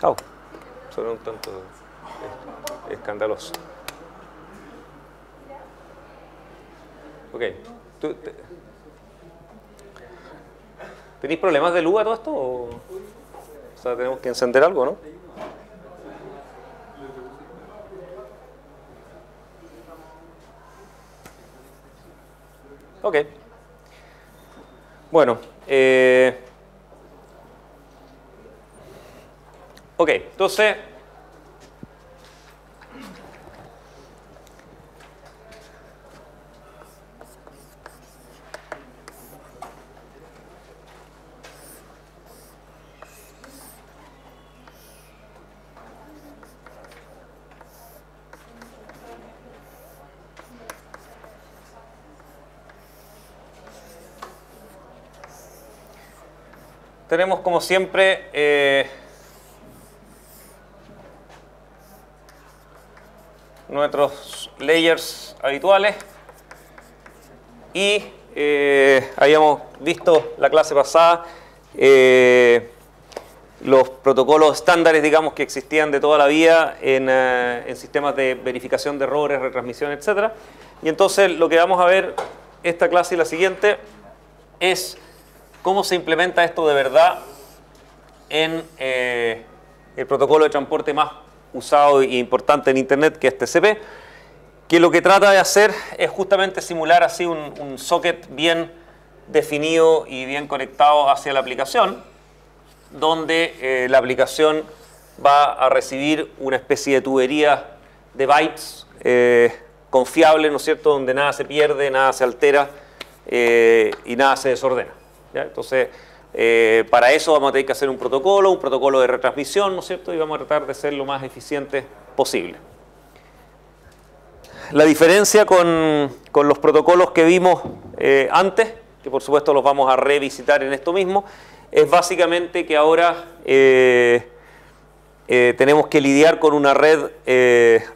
Oh, suena un tanto escandaloso. Ok. ¿Tenéis problemas de luz a todo esto? O sea, tenemos que encender algo, ¿no? Ok. Bueno. Ok, entonces... Tenemos como siempre nuestros layers habituales y habíamos visto la clase pasada los protocolos estándares, digamos, que existían de toda la vida en sistemas de verificación de errores, retransmisión, etc. Y entonces lo que vamos a ver esta clase y la siguiente es cómo se implementa esto de verdad en el protocolo de transporte más usado e importante en Internet, que es TCP, que lo que trata de hacer es justamente simular así un socket bien definido y bien conectado hacia la aplicación, donde la aplicación va a recibir una especie de tubería de bytes confiable, ¿no es cierto?, donde nada se pierde, nada se altera y nada se desordena. ¿Ya? Entonces, para eso vamos a tener que hacer un protocolo de retransmisión, ¿no es cierto?, y vamos a tratar de ser lo más eficiente posible. La diferencia con los protocolos que vimos antes, que por supuesto los vamos a revisitar en esto mismo, es básicamente que ahora tenemos que lidiar con una red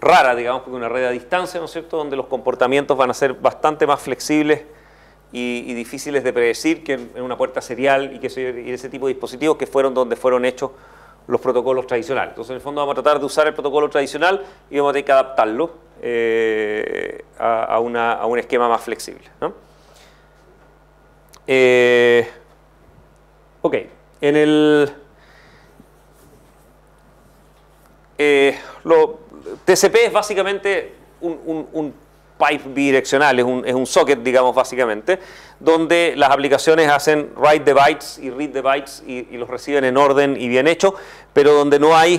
rara, digamos, con una red a distancia, ¿no es cierto?, donde los comportamientos van a ser bastante más flexibles y difíciles de predecir que en una puerta serial y ese tipo de dispositivos que fueron donde fueron hechos los protocolos tradicionales. Entonces, en el fondo vamos a tratar de usar el protocolo tradicional y vamos a tener que adaptarlo a un esquema más flexible, ¿no? Ok, en el TCP es básicamente un pipe bidireccional, es un socket, digamos, básicamente, donde las aplicaciones hacen write the bytes y read the bytes y los reciben en orden y bien hecho, pero donde no hay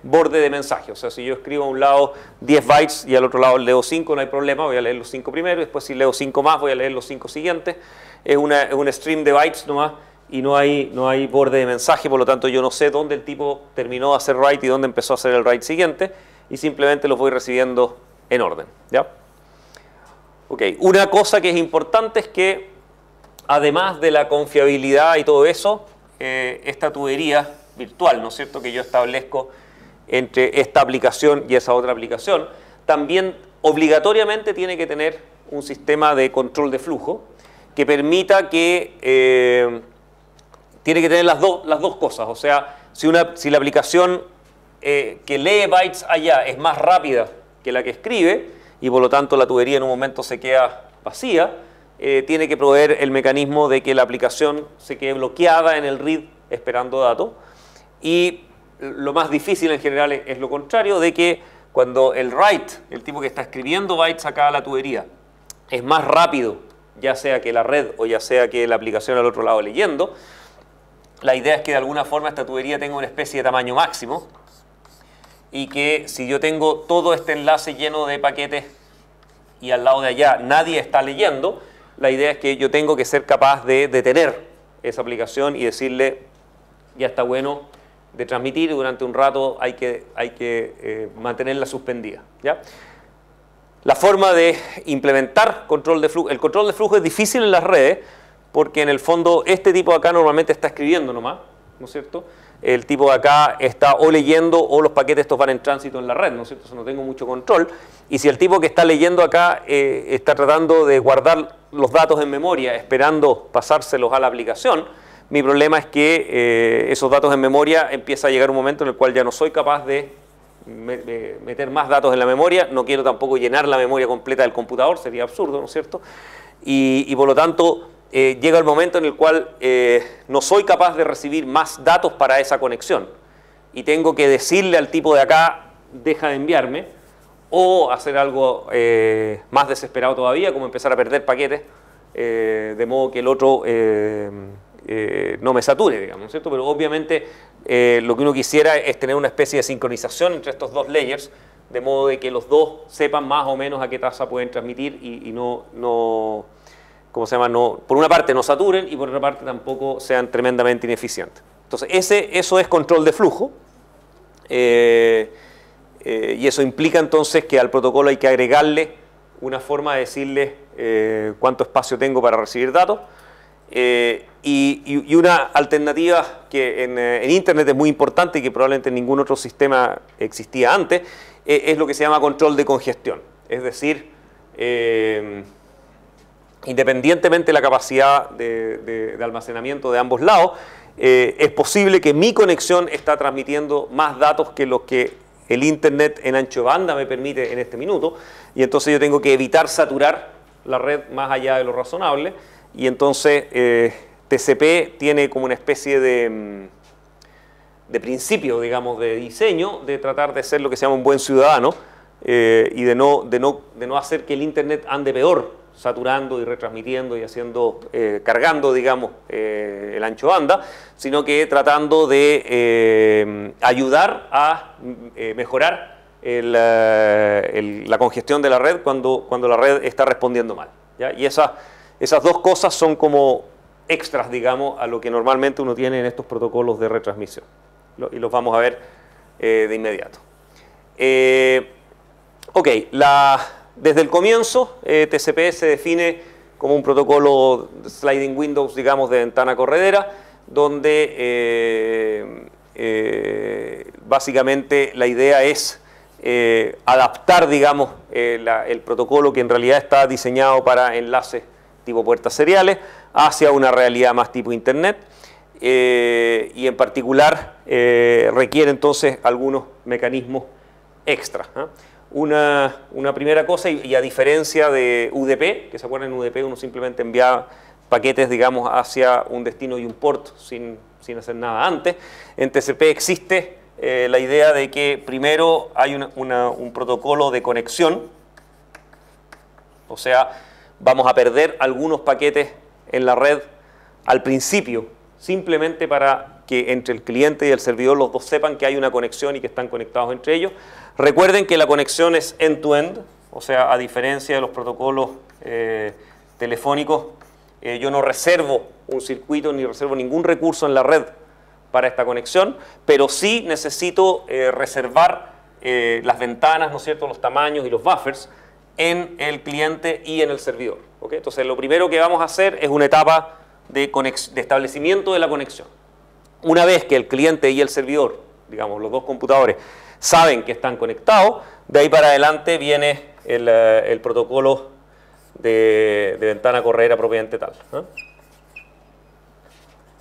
borde de mensaje. O sea, si yo escribo a un lado 10 bytes y al otro lado leo 5, no hay problema, voy a leer los 5 primero, y después si leo 5 más voy a leer los 5 siguientes. Es un stream de bytes nomás y no hay borde de mensaje, por lo tanto yo no sé dónde el tipo terminó de hacer write y dónde empezó a hacer el write siguiente, y simplemente los voy recibiendo en orden, ¿ya? Ok, una cosa que es importante es que además de la confiabilidad y todo eso, esta tubería virtual, ¿no es cierto?, que yo establezco entre esta aplicación y esa otra aplicación, también obligatoriamente tiene que tener un sistema de control de flujo que permita que tiene que tener las dos cosas. O sea, si la aplicación que lee bytes allá es más rápida que la que escribe y por lo tanto la tubería en un momento se queda vacía, tiene que proveer el mecanismo de que la aplicación se quede bloqueada en el read esperando datos. Y lo más difícil en general es lo contrario, de que cuando el write, el tipo que está escribiendo bytes acá a la tubería, es más rápido, ya sea que la red o ya sea que la aplicación al otro lado leyendo, la idea es que de alguna forma esta tubería tenga una especie de tamaño máximo y que si yo tengo todo este enlace lleno de paquetes y al lado de allá nadie está leyendo, la idea es que yo tengo que ser capaz de detener esa aplicación y decirle ya está bueno de transmitir y durante un rato hay que mantenerla suspendida, ¿ya? La forma de implementar control de flujo, el control de flujo es difícil en las redes porque en el fondo este tipo de acá normalmente está escribiendo nomás, ¿no es cierto? El tipo de acá está o leyendo o los paquetes estos van en tránsito en la red, ¿no es cierto? Eso no tengo mucho control. Y si el tipo que está leyendo acá está tratando de guardar los datos en memoria esperando pasárselos a la aplicación, Mi problema es que esos datos en memoria empieza a llegar un momento en el cual ya no soy capaz de meter más datos en la memoria, no quiero tampoco llenar la memoria completa del computador, sería absurdo, ¿no es cierto? Y por lo tanto llega el momento en el cual no soy capaz de recibir más datos para esa conexión y tengo que decirle al tipo de acá, deja de enviarme, o hacer algo más desesperado todavía, como empezar a perder paquetes, de modo que el otro no me sature, digamos, ¿no es cierto? Pero obviamente lo que uno quisiera es tener una especie de sincronización entre estos dos layers, de modo de que los dos sepan más o menos a qué tasa pueden transmitir y no ¿cómo se llama? No, por una parte no saturen y por otra parte tampoco sean tremendamente ineficientes. Entonces eso es control de flujo y eso implica entonces que al protocolo hay que agregarle una forma de decirle cuánto espacio tengo para recibir datos. Y una alternativa que en Internet es muy importante y que probablemente en ningún otro sistema existía antes, es lo que se llama control de congestión. Es decir, independientemente de la capacidad de almacenamiento de ambos lados, es posible que mi conexión está transmitiendo más datos que los que el Internet en ancho de banda me permite en este minuto, y entonces yo tengo que evitar saturar la red más allá de lo razonable. Y entonces TCP tiene como una especie de principio, digamos, de diseño, de tratar de ser lo que se llama un buen ciudadano y de no hacer que el Internet ande peor, saturando y retransmitiendo y haciendo, cargando, digamos, el ancho banda, sino que tratando de ayudar a mejorar la congestión de la red cuando la red está respondiendo mal, ¿ya? Y esas dos cosas son como extras, digamos, a lo que normalmente uno tiene en estos protocolos de retransmisión. Y los vamos a ver de inmediato. Ok, desde el comienzo, TCP se define como un protocolo sliding windows, digamos, de ventana corredera, donde básicamente la idea es adaptar, digamos, el protocolo que en realidad está diseñado para enlaces tipo puertas seriales hacia una realidad más tipo Internet y en particular requiere entonces algunos mecanismos extras, ¿eh? Una primera cosa, y a diferencia de UDP, que se acuerdan, en UDP uno simplemente enviaba paquetes, digamos, hacia un destino y un port sin hacer nada antes, en TCP existe la idea de que primero hay un protocolo de conexión, o sea, vamos a perder algunos paquetes en la red al principio, simplemente para que entre el cliente y el servidor los dos sepan que hay una conexión y que están conectados entre ellos. Recuerden que la conexión es end-to-end, o sea, a diferencia de los protocolos telefónicos, yo no reservo un circuito ni reservo ningún recurso en la red para esta conexión, pero sí necesito reservar las ventanas, ¿no es cierto?, los tamaños y los buffers en el cliente y en el servidor, ¿okay? Entonces lo primero que vamos a hacer es una etapa de establecimiento de la conexión. Una vez que el cliente y el servidor, digamos los dos computadores, saben que están conectados, de ahí para adelante viene el protocolo de ventana corredera propiamente tal, ¿eh?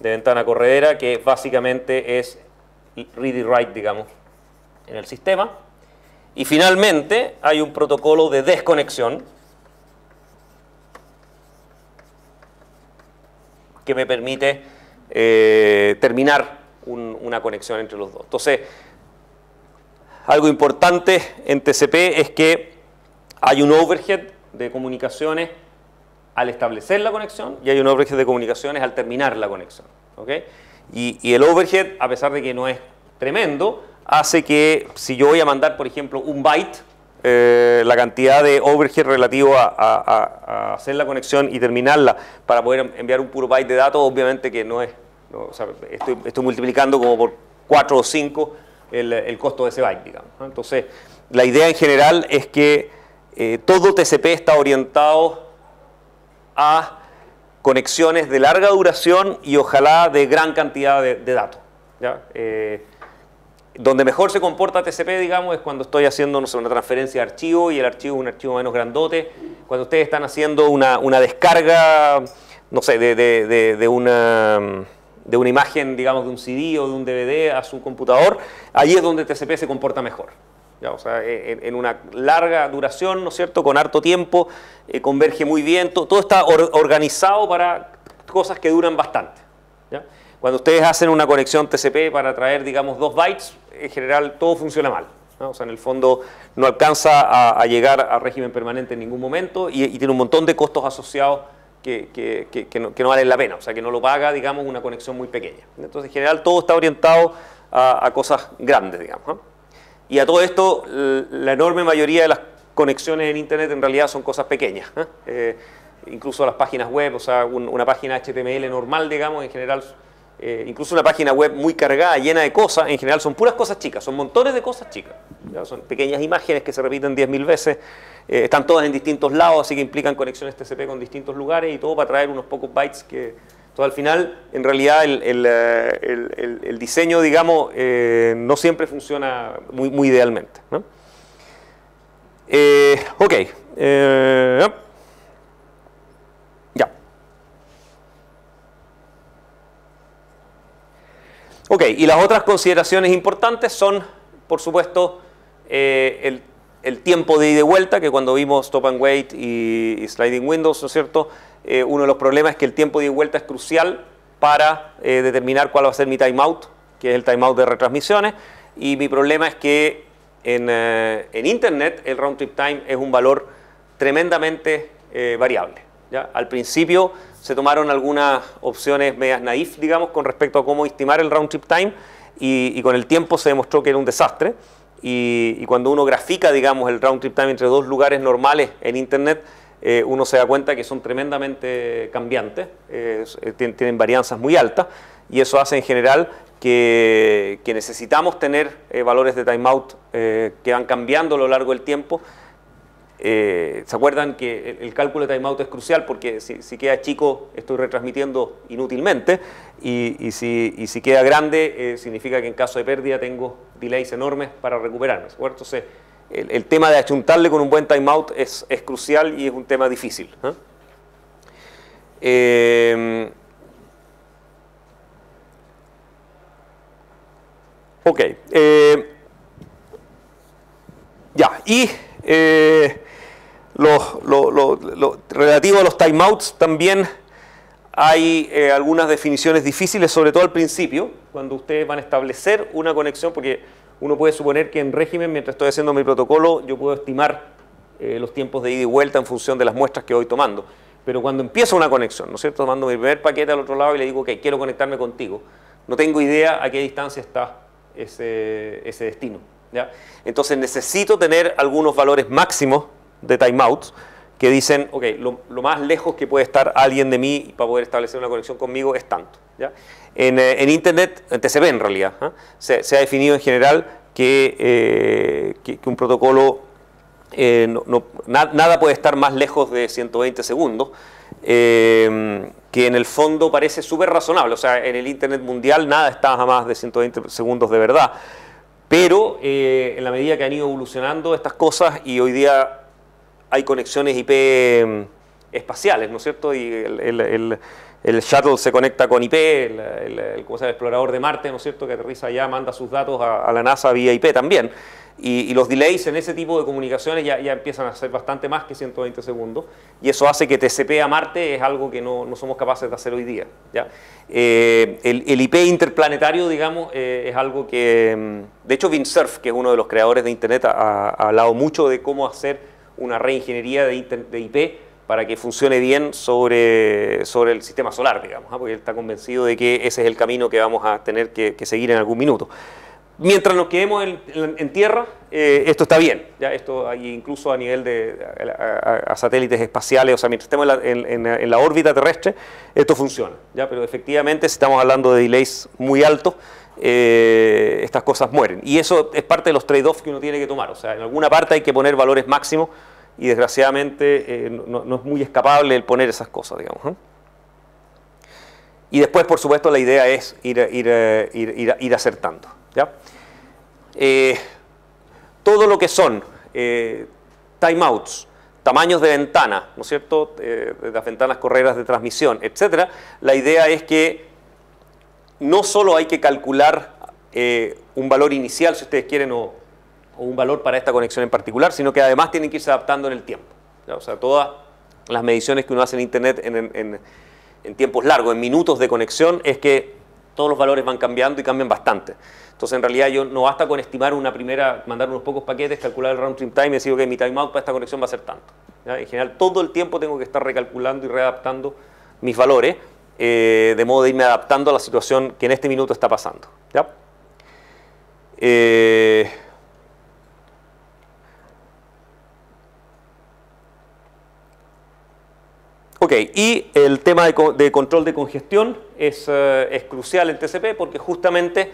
De ventana corredera, que básicamente es read y write, digamos, en el sistema. Y finalmente hay un protocolo de desconexión que me permite terminar una conexión entre los dos. Entonces, algo importante en TCP es que hay un overhead de comunicaciones al establecer la conexión y hay un overhead de comunicaciones al terminar la conexión, ¿okay? Y el overhead, a pesar de que no es tremendo, hace que si yo voy a mandar, por ejemplo, un byte, la cantidad de overhead relativo a hacer la conexión y terminarla para poder enviar un puro byte de datos, obviamente que no es, o sea, estoy multiplicando como por 4 o 5 el costo de ese byte, digamos, ¿no? Entonces, la idea en general es que todo TCP está orientado a conexiones de larga duración y ojalá de gran cantidad de datos, ¿ya? Donde mejor se comporta TCP, digamos, es cuando estoy haciendo, no sé, una transferencia de archivo y el archivo es un archivo menos grandote. Cuando ustedes están haciendo una descarga, no sé, de de una imagen, digamos, de un CD o de un DVD a su computador, ahí es donde TCP se comporta mejor. ¿Ya? O sea, en una larga duración, ¿no es cierto?, con harto tiempo, converge muy bien, todo está organizado para cosas que duran bastante. ¿Ya? Cuando ustedes hacen una conexión TCP para traer, digamos, 2 bytes, en general todo funciona mal, ¿no? O sea, en el fondo no alcanza a llegar a régimen permanente en ningún momento y tiene un montón de costos asociados que no valen la pena, o sea, que no lo paga, digamos, una conexión muy pequeña. Entonces, en general, todo está orientado a cosas grandes, digamos, ¿no? Y a todo esto, la enorme mayoría de las conexiones en Internet en realidad son cosas pequeñas, ¿eh? Incluso las páginas web, o sea, una página HTML normal, digamos, en general, incluso una página web muy cargada, llena de cosas, en general son puras cosas chicas, son montones de cosas chicas, ¿ya? Son pequeñas imágenes que se repiten 10.000 veces, están todas en distintos lados, así que implican conexiones TCP con distintos lugares y todo para traer unos pocos bytes que... Entonces, al final, en realidad, el diseño, digamos, no siempre funciona muy idealmente, ¿no? Ok. Ya. Ok, y las otras consideraciones importantes son, por supuesto, el tiempo de ida y vuelta, que cuando vimos Stop and Wait y Sliding Windows, ¿no es cierto?, uno de los problemas es que el tiempo de ida y vuelta es crucial para determinar cuál va a ser mi timeout, que es el timeout de retransmisiones, y mi problema es que en Internet el round trip time es un valor tremendamente variable, ¿ya? Al principio se tomaron algunas opciones medias naif, digamos, con respecto a cómo estimar el round trip time, y con el tiempo se demostró que era un desastre, y cuando uno grafica, digamos, el round trip time entre dos lugares normales en Internet, uno se da cuenta que son tremendamente cambiantes, tienen varianzas muy altas, y eso hace en general que necesitamos tener valores de timeout que van cambiando a lo largo del tiempo. ¿Se acuerdan que el cálculo de timeout es crucial? Porque si queda chico estoy retransmitiendo inútilmente, y si queda grande significa que en caso de pérdida tengo delays enormes para recuperarme, ¿de acuerdo? Entonces, el tema de achuntarle con un buen timeout es crucial y es un tema difícil, ¿eh? Ok. Ya, y relativo a los timeouts también hay algunas definiciones difíciles, sobre todo al principio, cuando ustedes van a establecer una conexión, porque uno puede suponer que en régimen, mientras estoy haciendo mi protocolo, yo puedo estimar los tiempos de ida y vuelta en función de las muestras que voy tomando. Pero cuando empiezo una conexión, ¿no es cierto?, mando mi primer paquete al otro lado y le digo, ok, quiero conectarme contigo, no tengo idea a qué distancia está ese destino, ¿ya? Entonces necesito tener algunos valores máximos de timeouts que dicen, ok, lo más lejos que puede estar alguien de mí para poder establecer una conexión conmigo es tanto, ¿ya? En Internet, en TCP en realidad, ¿eh? Se ha definido en general que un protocolo, nada puede estar más lejos de 120 segundos, que en el fondo parece súper razonable. O sea, en el Internet mundial nada está a más de 120 segundos de verdad, pero en la medida que han ido evolucionando estas cosas y hoy día hay conexiones IP espaciales, ¿no es cierto? Y el shuttle se conecta con IP, el explorador de Marte, ¿no es cierto?, que aterriza allá, manda sus datos a la NASA vía IP también. Y los delays en ese tipo de comunicaciones ya empiezan a ser bastante más que 120 segundos, y eso hace que TCP a Marte es algo que no somos capaces de hacer hoy día, ¿ya? El IP interplanetario, digamos, es algo que... De hecho, Vint Cerf, que es uno de los creadores de Internet, ha hablado mucho de cómo hacer una reingeniería de IP para que funcione bien sobre el sistema solar, digamos, ¿eh? Porque él está convencido de que ese es el camino que vamos a tener que seguir en algún minuto. Mientras nos quedemos en tierra, esto está bien, ¿ya? Esto incluso a nivel a satélites espaciales, o sea, mientras estemos en la órbita terrestre, esto funciona, ¿ya? Pero efectivamente, si estamos hablando de delays muy altos, estas cosas mueren. Y eso es parte de los trade-offs que uno tiene que tomar. O sea, en alguna parte hay que poner valores máximos y desgraciadamente no es muy escapable el poner esas cosas, digamos, ¿eh? Y después, por supuesto, la idea es ir acertando, ¿ya? Todo lo que son timeouts, tamaños de ventana, ¿no es cierto?, las ventanas correras de transmisión, etcétera, la idea es que no solo hay que calcular un valor inicial, si ustedes quieren, o un valor para esta conexión en particular, sino que además tienen que irse adaptando en el tiempo, ¿ya? O sea, todas las mediciones que uno hace en Internet en tiempos largos, en minutos de conexión, es que todos los valores van cambiando y cambian bastante. Entonces, en realidad, no basta con estimar una primera, mandar unos pocos paquetes, calcular el round trip time y decir, ok, mi timeout para esta conexión va a ser tanto, ¿ya? En general, todo el tiempo tengo que estar recalculando y readaptando mis valores, de modo de irme adaptando a la situación que en este minuto está pasando, ¿ya? Ok, y el tema de control de congestión es crucial en TCP porque justamente,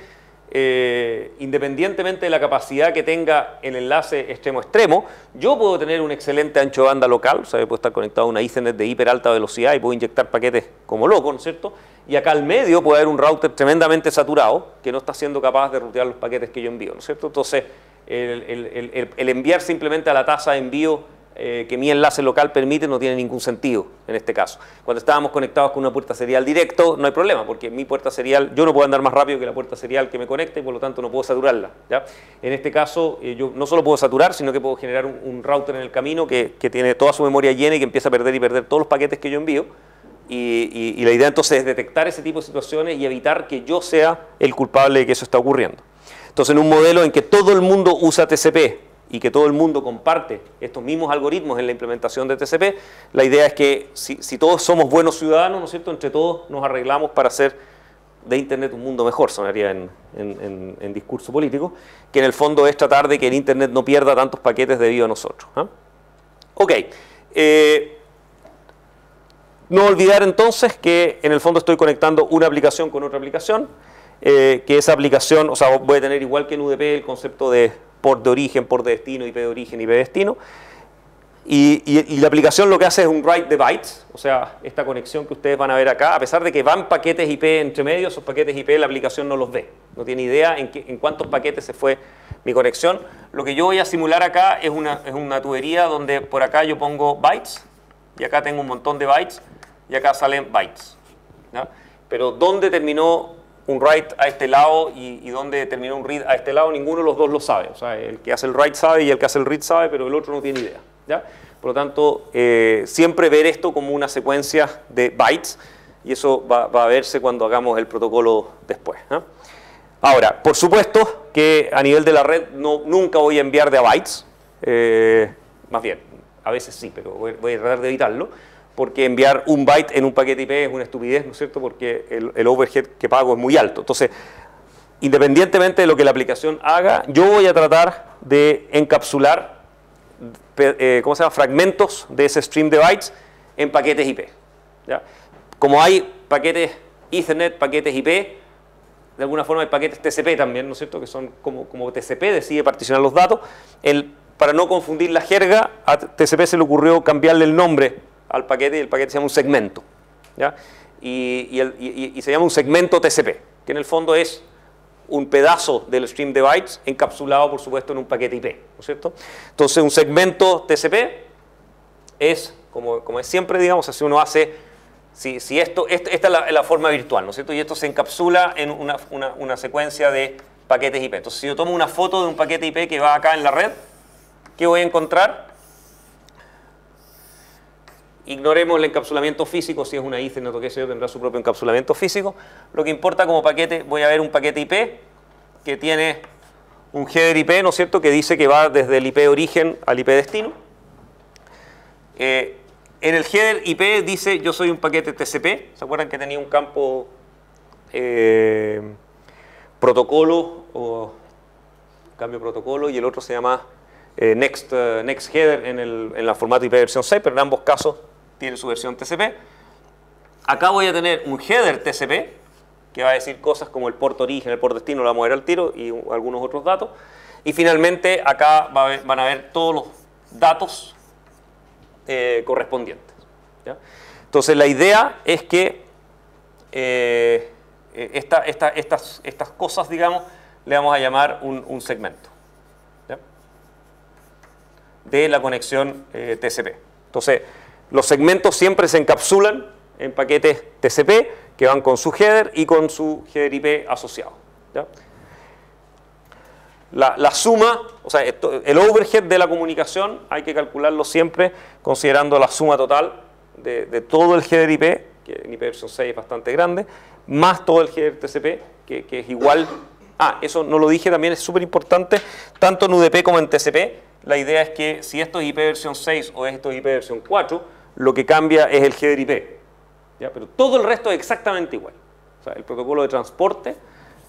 independientemente de la capacidad que tenga el enlace extremo-extremo, yo puedo tener un excelente ancho de banda local, o sea, puedo estar conectado a una Ethernet de hiper alta velocidad y puedo inyectar paquetes como loco, ¿no es cierto? Y acá al medio puede haber un router tremendamente saturado que no está siendo capaz de rutear los paquetes que yo envío, ¿no es cierto? Entonces, el enviar simplemente a la tasa de envío que mi enlace local permite no tiene ningún sentido en este caso. Cuando estábamos conectados con una puerta serial directo no hay problema, porque mi puerta serial, yo no puedo andar más rápido que la puerta serial que me conecta y por lo tanto no puedo saturarla, ¿ya? En este caso yo no solo puedo saturar, sino que puedo generar un router en el camino que tiene toda su memoria llena y que empieza a perder todos los paquetes que yo envío. Y la idea entonces es detectar ese tipo de situaciones y evitar que yo sea el culpable de que eso está ocurriendo. Entonces, en un modelo en que todo el mundo usa TCP y que todo el mundo comparte estos mismos algoritmos en la implementación de TCP, la idea es que si todos somos buenos ciudadanos, ¿no es cierto?, entre todos nos arreglamos para hacer de Internet un mundo mejor, sonaría en discurso político, que en el fondo es tratar de que el Internet no pierda tantos paquetes debido a nosotros, ¿eh? Ok, no olvidar entonces que en el fondo estoy conectando una aplicación con otra aplicación, que esa aplicación, o sea, voy a tener igual que en UDP el concepto de port de origen, port de destino, IP de origen, IP de destino. Y la aplicación lo que hace es un write de bytes, o sea, esta conexión que ustedes van a ver acá, a pesar de que van paquetes IP entre medio, esos paquetes IP la aplicación no los ve, no tiene idea en cuántos paquetes se fue mi conexión. Lo que yo voy a simular acá es una tubería donde por acá yo pongo bytes, y acá tengo un montón de bytes, y acá salen bytes, ¿ya? Pero ¿dónde terminó un write a este lado y dónde terminó un read a este lado? Ninguno de los dos lo sabe. O sea, el que hace el write sabe y el que hace el read sabe, pero el otro no tiene idea, ¿ya? Por lo tanto, siempre ver esto como una secuencia de bytes, y eso va a verse cuando hagamos el protocolo después, ¿eh? Ahora, por supuesto que a nivel de la red nunca voy a enviar de a bytes, más bien, a veces sí, pero voy a tratar de evitarlo, porque enviar un byte en un paquete IP es una estupidez, ¿no es cierto?, porque el overhead que pago es muy alto. Entonces, independientemente de lo que la aplicación haga, yo voy a tratar de encapsular fragmentos de ese stream de bytes en paquetes IP, ¿ya? Como hay paquetes Ethernet, paquetes IP, de alguna forma hay paquetes TCP también, ¿no es cierto?, que son como TCP decide particionar los datos. Para no confundir la jerga, a TCP se le ocurrió cambiarle el nombre al paquete, y el paquete se llama un segmento, ¿ya? Y se llama un segmento TCP, que en el fondo es un pedazo del stream de bytes encapsulado, por supuesto, en un paquete IP, ¿no es cierto? Entonces, un segmento TCP es, como es siempre, digamos, así uno hace, esta es la forma virtual, ¿no es cierto? Y esto se encapsula en una secuencia de paquetes IP. Entonces, si yo tomo una foto de un paquete IP que va acá en la red, ¿qué voy a encontrar? Ignoremos el encapsulamiento físico, si es una Ethernet o qué sé yo, tendrá su propio encapsulamiento físico. Lo que importa como paquete, voy a ver un paquete IP que tiene un header IP, ¿no es cierto?, que dice que va desde el IP de origen al IP destino. En el header IP dice yo soy un paquete TCP. ¿Se acuerdan que tenía un campo protocolo o cambio protocolo y el otro se llama next header en la formato IP versión 6, pero en ambos casos tiene su versión TCP. Acá voy a tener un header TCP que va a decir cosas como el port origen, el port destino, lo vamos a ver al tiro, y algunos otros datos. Y finalmente acá van a ver todos los datos correspondientes, ¿ya? Entonces la idea es que estas cosas, digamos, le vamos a llamar un segmento, ¿ya?, de la conexión TCP. Entonces, los segmentos siempre se encapsulan en paquetes TCP que van con su header y con su header IP asociado, ¿ya? La suma, o sea, el overhead de la comunicación hay que calcularlo siempre considerando la suma total de todo el header IP, que en IP versión 6 es bastante grande, más todo el header TCP, que es igual. Eso no lo dije, también es súper importante, tanto en UDP como en TCP, la idea es que si esto es IP versión 6 o esto es IP versión 4, lo que cambia es el header IP, ¿ya? Pero todo el resto es exactamente igual. O sea, el protocolo de transporte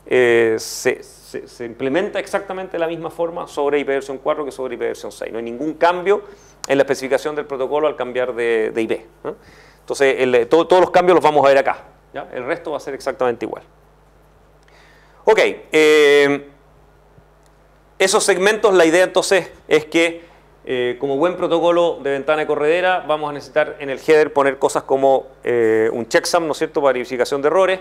se implementa exactamente de la misma forma sobre IP versión 4 que sobre IP versión 6. No hay ningún cambio en la especificación del protocolo al cambiar de IP, ¿no? Entonces, todos los cambios los vamos a ver acá, ¿ya? El resto va a ser exactamente igual. Ok, esos segmentos, la idea entonces es que como buen protocolo de ventana de corredera vamos a necesitar en el header poner cosas como un checksum, ¿no es cierto?, para verificación de errores,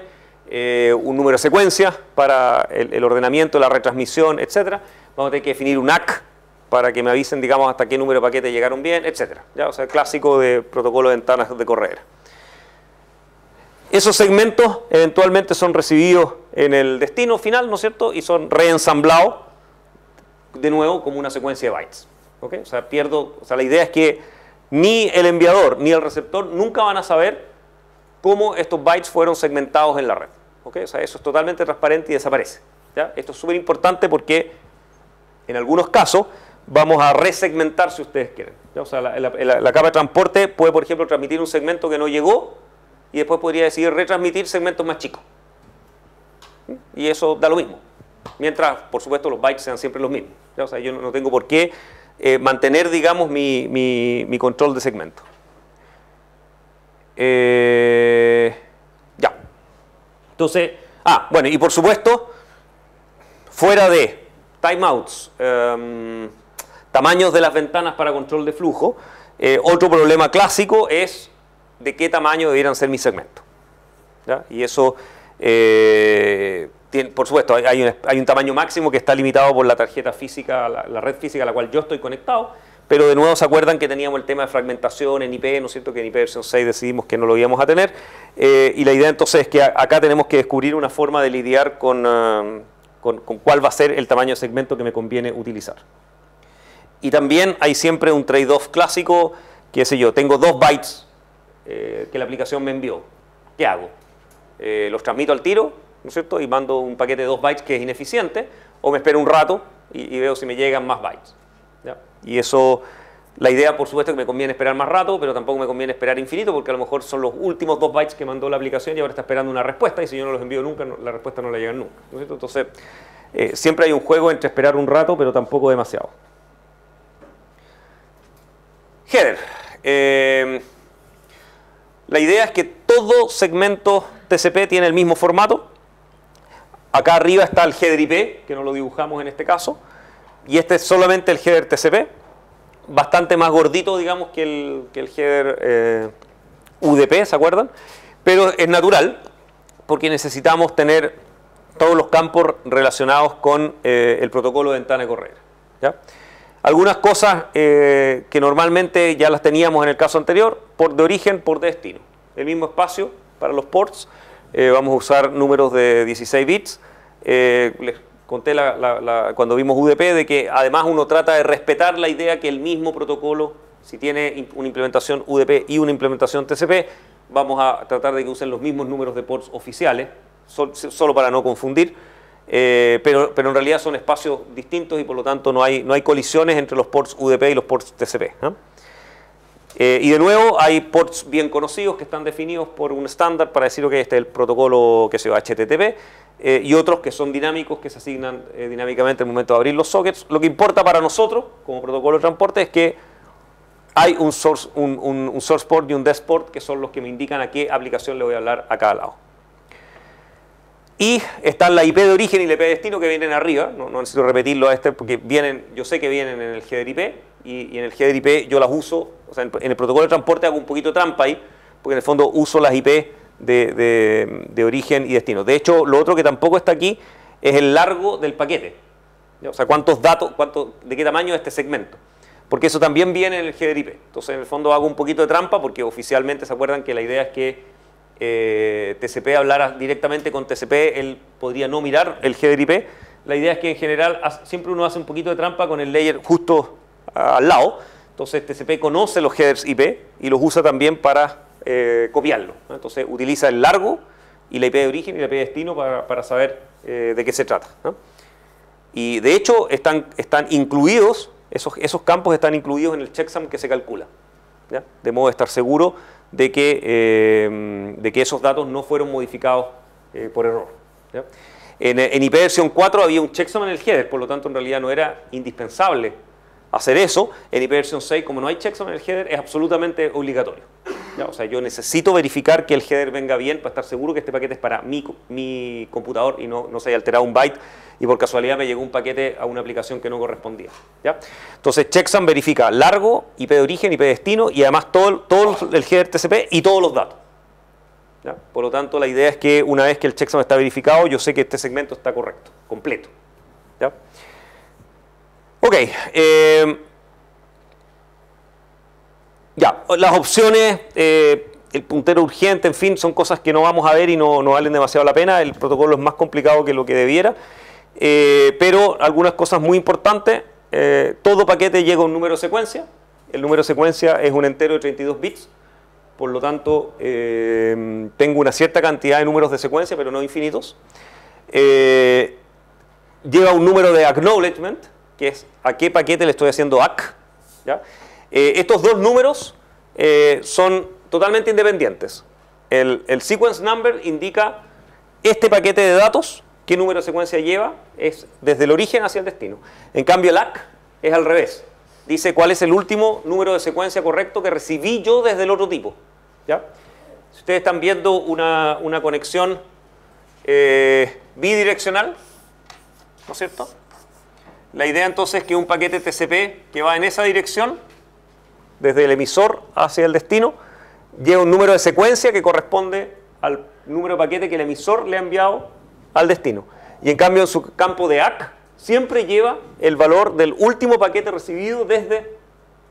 un número de secuencia para el ordenamiento, la retransmisión, etc. Vamos a tener que definir un ACK para que me avisen, digamos, hasta qué número de paquetes llegaron bien, etc. ¿Ya? O sea, el clásico de protocolo de ventanas de corredera. Esos segmentos eventualmente son recibidos en el destino final, ¿no es cierto?, y son reensamblados de nuevo como una secuencia de bytes. ¿Okay? O sea, la idea es que ni el enviador ni el receptor nunca van a saber cómo estos bytes fueron segmentados en la red. ¿Okay? O sea, eso es totalmente transparente y desaparece, ¿ya? Esto es súper importante porque en algunos casos vamos a resegmentar si ustedes quieren, ¿ya? O sea, la capa de transporte puede, por ejemplo, transmitir un segmento que no llegó y después podría decidir retransmitir segmentos más chicos. Y eso da lo mismo. Mientras, por supuesto, los bytes sean siempre los mismos, ¿ya? O sea, yo no tengo por qué mantener, digamos, mi control de segmento. Ya. Entonces, bueno, y por supuesto, fuera de timeouts, tamaños de las ventanas para control de flujo, otro problema clásico es de qué tamaño debieran ser mis segmentos, ¿ya? Y eso, por supuesto, hay un tamaño máximo que está limitado por la tarjeta física, la red física a la cual yo estoy conectado, pero de nuevo se acuerdan que teníamos el tema de fragmentación en IP, ¿no es cierto?, que en IP versión 6 decidimos que no lo íbamos a tener, y la idea entonces es que acá tenemos que descubrir una forma de lidiar con cuál va a ser el tamaño de segmento que me conviene utilizar. Y también hay siempre un trade-off clásico, qué sé yo, tengo 2 bytes que la aplicación me envió. ¿Qué hago? ¿Los transmito al tiro, ¿no es cierto?, y mando un paquete de 2 bytes que es ineficiente, o me espero un rato y veo si me llegan más bytes, ¿ya? Y eso, la idea por supuesto es que me conviene esperar más rato, pero tampoco me conviene esperar infinito, porque a lo mejor son los últimos 2 bytes que mandó la aplicación y ahora está esperando una respuesta, y si yo no los envío nunca, la respuesta no le llega nunca, ¿no es cierto? Entonces, siempre hay un juego entre esperar un rato, pero tampoco demasiado. Header. La idea es que todo segmento TCP tiene el mismo formato. Acá arriba está el header IP, que no lo dibujamos en este caso, y este es solamente el header TCP, bastante más gordito, digamos, que el header UDP, ¿se acuerdan? Pero es natural, porque necesitamos tener todos los campos relacionados con el protocolo de ventana de corredera, ¿ya? Algunas cosas que normalmente ya las teníamos en el caso anterior, port de origen, port de destino. El mismo espacio para los ports, vamos a usar números de 16 bits. Les conté cuando vimos UDP de que además uno trata de respetar la idea que el mismo protocolo, si tiene una implementación UDP y una implementación TCP, vamos a tratar de que usen los mismos números de ports oficiales, solo para no confundir. Pero en realidad son espacios distintos y por lo tanto no hay colisiones entre los ports UDP y los ports TCP, ¿no? Y de nuevo hay ports bien conocidos que están definidos por un estándar para decir que este es el protocolo que se llama HTTP, y otros que son dinámicos, que se asignan dinámicamente al momento de abrir los sockets. Lo que importa para nosotros como protocolo de transporte es que hay un source port y un desk port, que son los que me indican a qué aplicación le voy a hablar a cada lado. Y están la IP de origen y la IP de destino, que vienen arriba. No necesito repetirlo porque vienen, yo sé que vienen en el header IP, y en el header IP yo las uso. O sea, en el protocolo de transporte hago un poquito de trampa ahí, porque en el fondo uso las IP de origen y destino. De hecho, lo otro que tampoco está aquí es el largo del paquete, ¿ya? O sea, cuántos datos, de qué tamaño es este segmento, porque eso también viene en el header IP. Entonces, en el fondo hago un poquito de trampa, porque oficialmente se acuerdan que la idea es que TCP hablara directamente con TCP, él podría no mirar el header IP. La idea es que en general siempre uno hace un poquito de trampa con el layer justo al lado. Entonces TCP conoce los headers IP y los usa también para copiarlo, ¿no? Entonces utiliza el largo y la IP de origen y la IP de destino para saber de qué se trata, ¿no? Y de hecho están incluidos, esos campos están incluidos en el checksum que se calcula, ¿ya? De modo de estar seguro de que esos datos no fueron modificados por error, ¿ya? En IP versión 4 había un checksum en el header, por lo tanto en realidad no era indispensable hacer eso. En IP versión 6, como no hay checksum en el header, es absolutamente obligatorio, ¿ya? O sea, yo necesito verificar que el header venga bien para estar seguro que este paquete es para mi computador y no se haya alterado un byte y por casualidad me llegó un paquete a una aplicación que no correspondía, ¿ya? Entonces checksum verifica largo, IP de origen, IP de destino y además todo el header TCP y todos los datos, ¿ya? Por lo tanto, la idea es que una vez que el checksum está verificado, yo sé que este segmento está correcto, completo, ¿ya? Ok, ya, las opciones, el puntero urgente, en fin, son cosas que no vamos a ver y no valen demasiado la pena. El protocolo es más complicado que lo que debiera, pero algunas cosas muy importantes. Todo paquete llega a un número de secuencia. El número de secuencia es un entero de 32 bits, por lo tanto tengo una cierta cantidad de números de secuencia, pero no infinitos. Lleva un número de acknowledgement, que es a qué paquete le estoy haciendo ACK, ¿ya? Estos dos números son totalmente independientes. El sequence number indica este paquete de datos, qué número de secuencia lleva, es desde el origen hacia el destino. En cambio el ACK es al revés. Dice cuál es el último número de secuencia correcto que recibí yo desde el otro tipo, ¿ya? Si ustedes están viendo una conexión bidireccional, ¿no es cierto? La idea entonces es que un paquete TCP que va en esa dirección, desde el emisor hacia el destino, lleva un número de secuencia que corresponde al número de paquete que el emisor le ha enviado al destino. Y en cambio en su campo de ACK siempre lleva el valor del último paquete recibido desde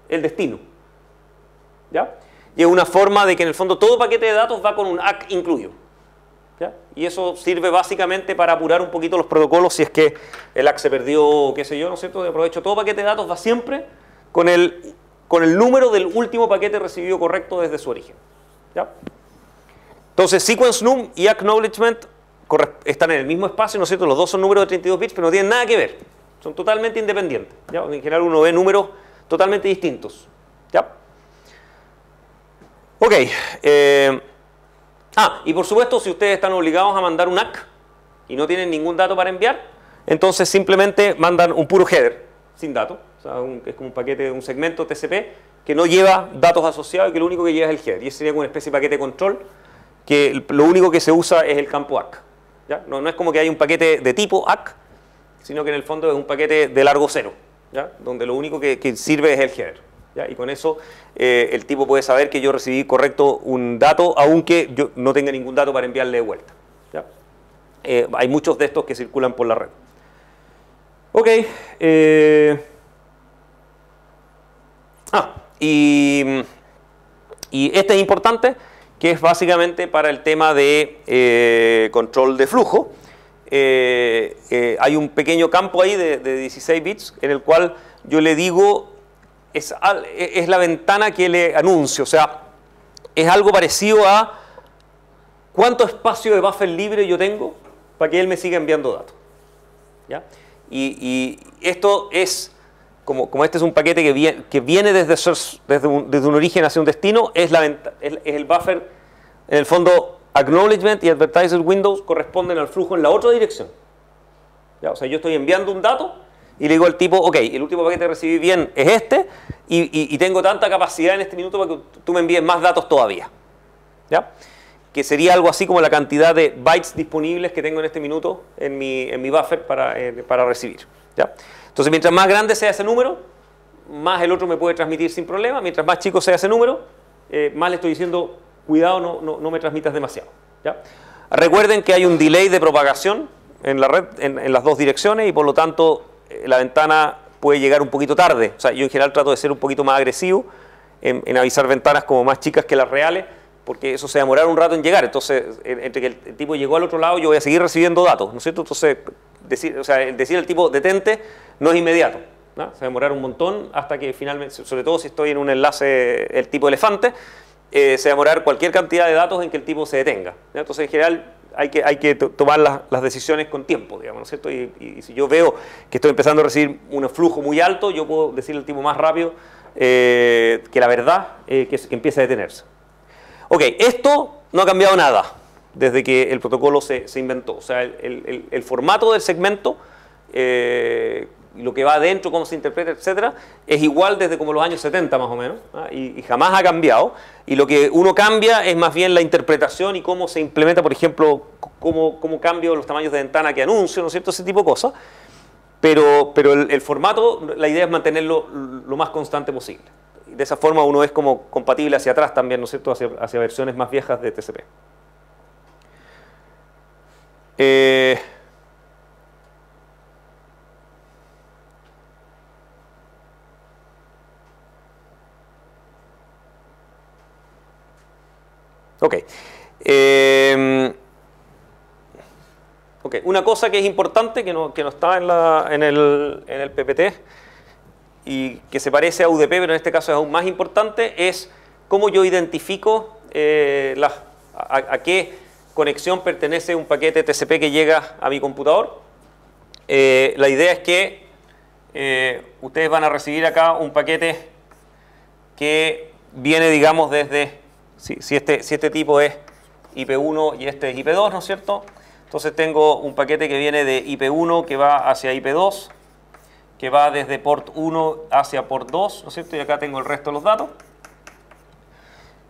el destino, ¿ya? Y es una forma de que en el fondo todo paquete de datos va con un ACK incluido, ¿ya? Y eso sirve básicamente para apurar un poquito los protocolos si es que el ACK se perdió, qué sé yo, ¿no es cierto? De aprovecho, todo paquete de datos va siempre con el número del último paquete recibido correcto desde su origen, ¿ya? Entonces, sequence num y acknowledgement están en el mismo espacio, ¿no es cierto? Los dos son números de 32 bits, pero no tienen nada que ver. Son totalmente independientes, ¿ya? En general uno ve números totalmente distintos, ¿ya? Ok. Y por supuesto, si ustedes están obligados a mandar un ACK y no tienen ningún dato para enviar, entonces simplemente mandan un puro header, sin datos. O sea, es como un paquete, un segmento TCP que no lleva datos asociados y que lo único que lleva es el header. Y ese sería como una especie de paquete de control que lo único que se usa es el campo ACK, ¿ya? No es como que hay un paquete de tipo ACK, sino que en el fondo es un paquete de largo cero, ¿ya? Donde lo único que sirve es el header, ¿ya? Y con eso el tipo puede saber que yo recibí correcto un dato, aunque yo no tenga ningún dato para enviarle de vuelta, ¿ya? Hay muchos de estos que circulan por la red. Ok. Y este es importante, que es básicamente para el tema de control de flujo. Hay un pequeño campo ahí de 16 bits en el cual yo le digo, es la ventana que le anuncio, o sea, es algo parecido a cuánto espacio de buffer libre yo tengo para que él me siga enviando datos, ¿ya? Y esto es, como este es un paquete que viene desde un origen hacia un destino, es el buffer, en el fondo, acknowledgement y advertiser windows corresponden al flujo en la otra dirección, ¿ya? O sea, yo estoy enviando un dato y le digo al tipo, ok, el último paquete que recibí bien es este y tengo tanta capacidad en este minuto para que tú me envíes más datos todavía, ¿ya? Que sería algo así como la cantidad de bytes disponibles que tengo en este minuto en mi buffer para recibir, ¿ya? Entonces, mientras más grande sea ese número, más el otro me puede transmitir sin problema. Mientras más chico sea ese número, más le estoy diciendo, cuidado, no me transmitas demasiado, ¿ya? Recuerden que hay un delay de propagación en la red, en las dos direcciones, y por lo tanto la ventana puede llegar un poquito tarde. O sea, yo en general trato de ser un poquito más agresivo en avisar ventanas como más chicas que las reales, porque eso se demorará un rato en llegar. Entonces, entre que el tipo llegó al otro lado, yo voy a seguir recibiendo datos, ¿no es cierto? Entonces, decir al tipo detente no es inmediato, ¿no? Se va a demorar un montón hasta que finalmente, sobre todo si estoy en un enlace el tipo elefante, se va a demorar cualquier cantidad de datos en que el tipo se detenga, ¿no? Entonces, en general, hay que tomar las decisiones con tiempo, digamos, ¿no es cierto? Y si yo veo que estoy empezando a recibir un flujo muy alto, yo puedo decirle al tipo más rápido que la verdad que empiece a detenerse. Ok, esto no ha cambiado nada desde que el protocolo se inventó. O sea, el formato del segmento, lo que va adentro, cómo se interpreta, etcétera, es igual desde como los años 70 más o menos, ¿ah? Y jamás ha cambiado. Y lo que uno cambia es más bien la interpretación y cómo se implementa, por ejemplo, cómo cambio los tamaños de ventana que anuncio, ¿no es cierto? Ese tipo de cosas. Pero el formato, la idea es mantenerlo lo más constante posible. De esa forma uno es como compatible hacia atrás también, ¿no es cierto?, hacia versiones más viejas de TCP. Ok. Ok. Una cosa que es importante, que no está en el PPT, y que se parece a UDP, pero en este caso es aún más importante, es cómo yo identifico a qué conexión pertenece un paquete TCP que llega a mi computador. La idea es que ustedes van a recibir acá un paquete que viene, digamos, desde, si este tipo es IP1 y este es IP2, ¿no es cierto? Entonces tengo un paquete que viene de IP1 que va hacia IP2, que va desde port 1 hacia port 2, ¿no es cierto? Y acá tengo el resto de los datos.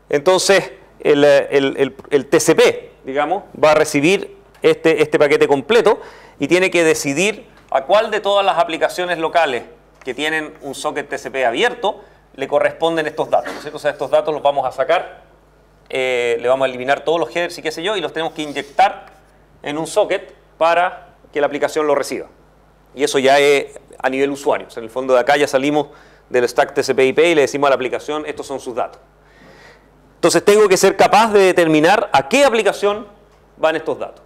Entonces, el TCP, digamos, va a recibir este paquete completo y tiene que decidir a cuál de todas las aplicaciones locales que tienen un socket TCP abierto le corresponden estos datos, ¿no es cierto? O sea, estos datos los vamos a sacar, le vamos a eliminar todos los headers y qué sé yo, y los tenemos que inyectar en un socket para que la aplicación lo reciba. Y eso ya es a nivel usuario. O sea, en el fondo de acá ya salimos del stack TCP/IP y le decimos a la aplicación, estos son sus datos. Entonces tengo que ser capaz de determinar a qué aplicación van estos datos.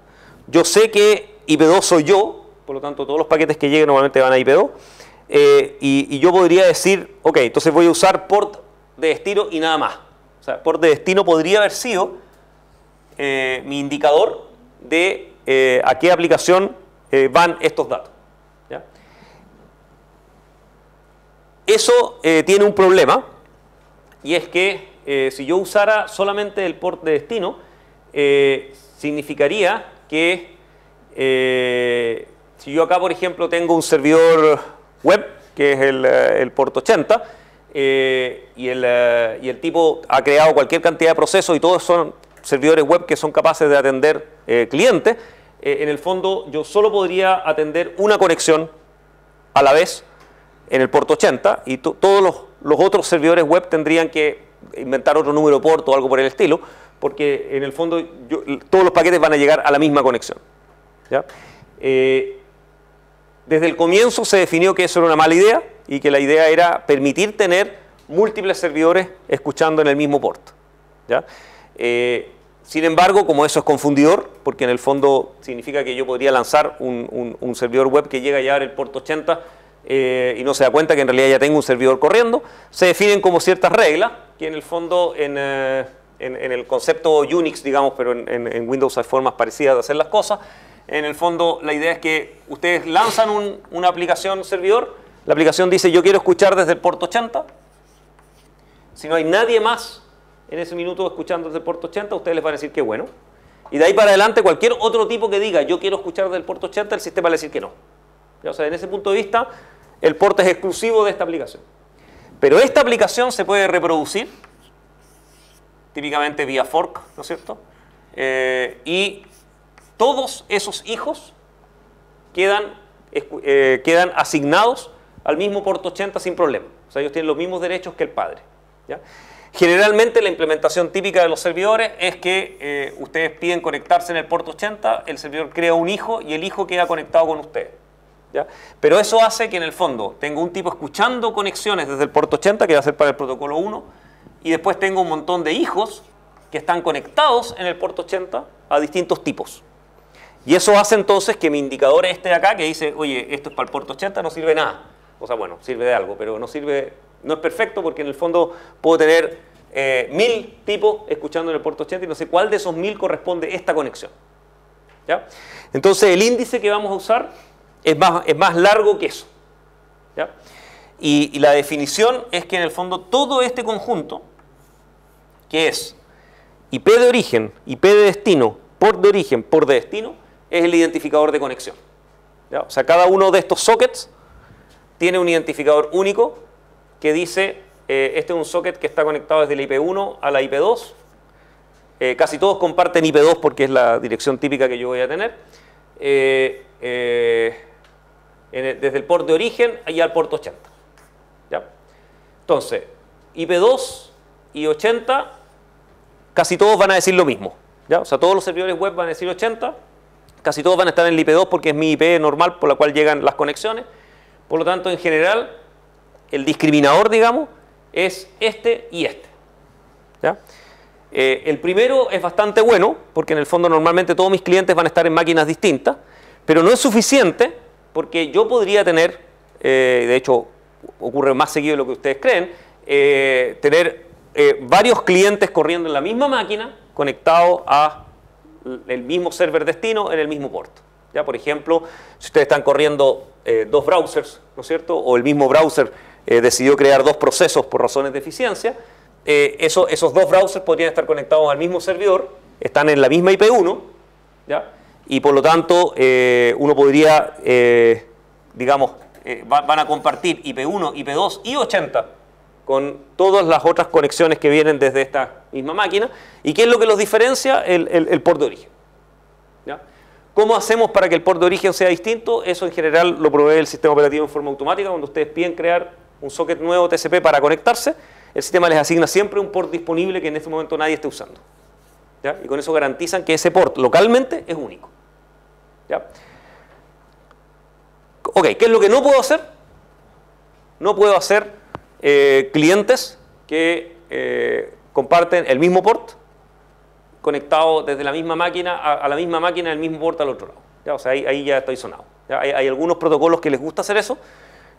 Yo sé que IP2 soy yo, por lo tanto todos los paquetes que lleguen normalmente van a IP2, y yo podría decir, ok, entonces voy a usar port de destino y nada más. O sea, port de destino podría haber sido mi indicador de a qué aplicación van estos datos. ¿Ya? Eso tiene un problema, y es que si yo usara solamente el port de destino, significaría que si yo acá, por ejemplo, tengo un servidor web, que es el port 80, y el tipo ha creado cualquier cantidad de procesos y todos son servidores web que son capaces de atender clientes, en el fondo yo solo podría atender una conexión a la vez en el puerto 80 y todos los otros servidores web tendrían que inventar otro número de puerto o algo por el estilo, porque en el fondo todos los paquetes van a llegar a la misma conexión. ¿Ya? Desde el comienzo se definió que eso era una mala idea y que la idea era permitir tener múltiples servidores escuchando en el mismo puerto. ¿Ya? Sin embargo, como eso es confundidor, porque en el fondo significa que yo podría lanzar un servidor web que llega a llevar el puerto 80 y no se da cuenta que en realidad ya tengo un servidor corriendo, se definen como ciertas reglas que en el fondo en el concepto Unix, digamos, pero en Windows hay formas parecidas de hacer las cosas. En el fondo la idea es que ustedes lanzan una aplicación servidor, la aplicación dice yo quiero escuchar desde el puerto 80, si no hay nadie más en ese minuto escuchando desde el puerto 80, ustedes les van a decir que bueno, y de ahí para adelante cualquier otro tipo que diga yo quiero escuchar desde el puerto 80, el sistema va a decir que no. O sea, en ese punto de vista el puerto es exclusivo de esta aplicación, pero esta aplicación se puede reproducir típicamente vía fork, ¿no es cierto? Y todos esos hijos quedan asignados al mismo puerto 80 sin problema. O sea, ellos tienen los mismos derechos que el padre. ¿Ya? Generalmente la implementación típica de los servidores es que ustedes piden conectarse en el puerto 80, el servidor crea un hijo y el hijo queda conectado con ustedes. ¿Ya? Pero eso hace que en el fondo tengo un tipo escuchando conexiones desde el puerto 80, que va a ser para el protocolo 1, y después tengo un montón de hijos que están conectados en el puerto 80 a distintos tipos. Y eso hace entonces que mi indicador este de acá, que dice, oye, esto es para el puerto 80, no sirve de nada. O sea, bueno, sirve de algo, pero no sirve, no es perfecto porque en el fondo puedo tener 1000 tipos escuchando en el puerto 80 y no sé cuál de esos 1000 corresponde a esta conexión. ¿Ya? Entonces el índice que vamos a usar es más largo que eso. ¿Ya? Y la definición es que en el fondo todo este conjunto, que es IP de origen, IP de destino, port de origen, port de destino, es el identificador de conexión. ¿Ya? O sea, cada uno de estos sockets tiene un identificador único que dice, este es un socket que está conectado desde la IP1 a la IP2. Casi todos comparten IP2 porque es la dirección típica que yo voy a tener. Desde el port de origen y al puerto 80. ¿Ya? Entonces, IP2 y 80, casi todos van a decir lo mismo. ¿Ya? O sea, todos los servidores web van a decir 80, casi todos van a estar en el IP2 porque es mi IP normal por la cual llegan las conexiones. Por lo tanto, en general, el discriminador, digamos, es este y este. ¿Ya? El primero es bastante bueno, porque en el fondo normalmente todos mis clientes van a estar en máquinas distintas, pero no es suficiente porque yo podría tener, de hecho ocurre más seguido de lo que ustedes creen, tener varios clientes corriendo en la misma máquina conectados a el mismo server destino en el mismo puerto. ¿Ya? Por ejemplo, si ustedes están corriendo dos browsers, ¿no es cierto? O el mismo browser decidió crear dos procesos por razones de eficiencia, esos dos browsers podrían estar conectados al mismo servidor, están en la misma IP1, ¿ya? Y por lo tanto uno podría, digamos, van a compartir IP1, IP2 y 80 con todas las otras conexiones que vienen desde esta misma máquina. ¿Y qué es lo que los diferencia? El port de origen. ¿Ya? ¿Cómo hacemos para que el port de origen sea distinto? Eso en general lo provee el sistema operativo en forma automática. Cuando ustedes piden crear un socket nuevo TCP para conectarse, el sistema les asigna siempre un port disponible que en este momento nadie esté usando. ¿Ya? Y con eso garantizan que ese port localmente es único. ¿Ya? Ok, ¿qué es lo que no puedo hacer? No puedo hacer clientes que comparten el mismo port conectado desde la misma máquina a la misma máquina, el mismo port al otro lado. ¿Ya? O sea, ahí ya estoy sonado. ¿Ya? Hay algunos protocolos que les gusta hacer eso,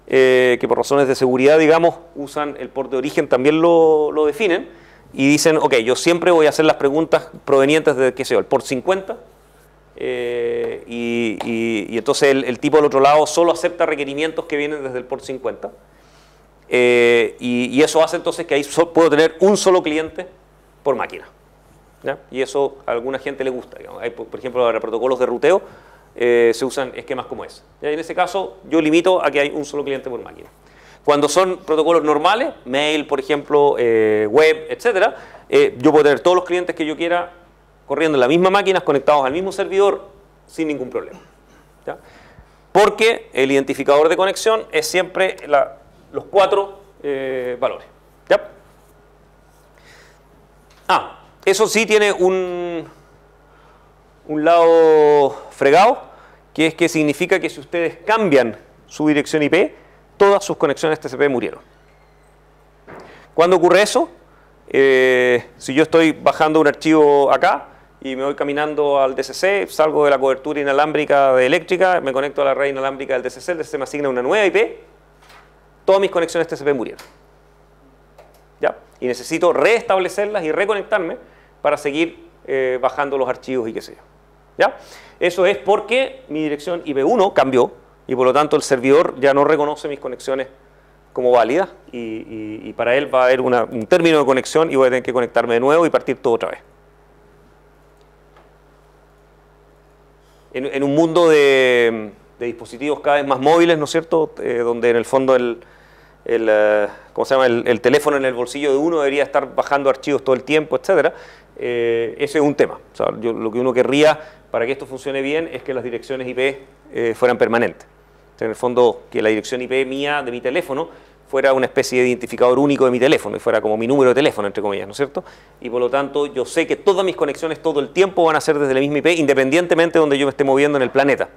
que por razones de seguridad, digamos, usan el port de origen, también lo definen, y dicen, ok, yo siempre voy a hacer las preguntas provenientes de, qué sé yo, el port 50, y entonces el tipo del otro lado solo acepta requerimientos que vienen desde el port 50, y eso hace entonces que ahí puedo tener un solo cliente por máquina. ¿Ya? Y eso a alguna gente le gusta. Digamos. Hay, por ejemplo, para protocolos de ruteo se usan esquemas como ese. ¿Ya? En ese caso, yo limito a que hay un solo cliente por máquina. Cuando son protocolos normales, mail, por ejemplo, web, etc., yo puedo tener todos los clientes que yo quiera corriendo en la misma máquina, conectados al mismo servidor, sin ningún problema. ¿Ya? Porque el identificador de conexión es siempre los 4 valores. ¿Ya? Eso sí tiene un lado fregado, que es que significa que si ustedes cambian su dirección IP, todas sus conexiones TCP murieron. ¿Cuándo ocurre eso? Si yo estoy bajando un archivo acá y me voy caminando al DCC, salgo de la cobertura inalámbrica de eléctrica, me conecto a la red inalámbrica del DCC me asigna una nueva IP, todas mis conexiones TCP murieron. ¿Ya? Y necesito restablecerlas y reconectarme para seguir bajando los archivos y qué sé yo. ¿Ya? Eso es porque mi dirección IP1 cambió y por lo tanto el servidor ya no reconoce mis conexiones como válidas y para él va a haber un término de conexión y voy a tener que conectarme de nuevo y partir todo otra vez. En un mundo de dispositivos cada vez más móviles, ¿no es cierto? Donde en el fondo ¿cómo se llama? El teléfono en el bolsillo de uno debería estar bajando archivos todo el tiempo, etcétera. Ese es un tema. O sea, lo que uno querría para que esto funcione bien es que las direcciones IP fueran permanentes. O sea, en el fondo, que la dirección IP mía de mi teléfono fuera una especie de identificador único de mi teléfono y fuera como mi número de teléfono, entre comillas, ¿no es cierto? Y por lo tanto, yo sé que todas mis conexiones todo el tiempo van a ser desde la misma IP, independientemente de donde yo me esté moviendo en el planeta.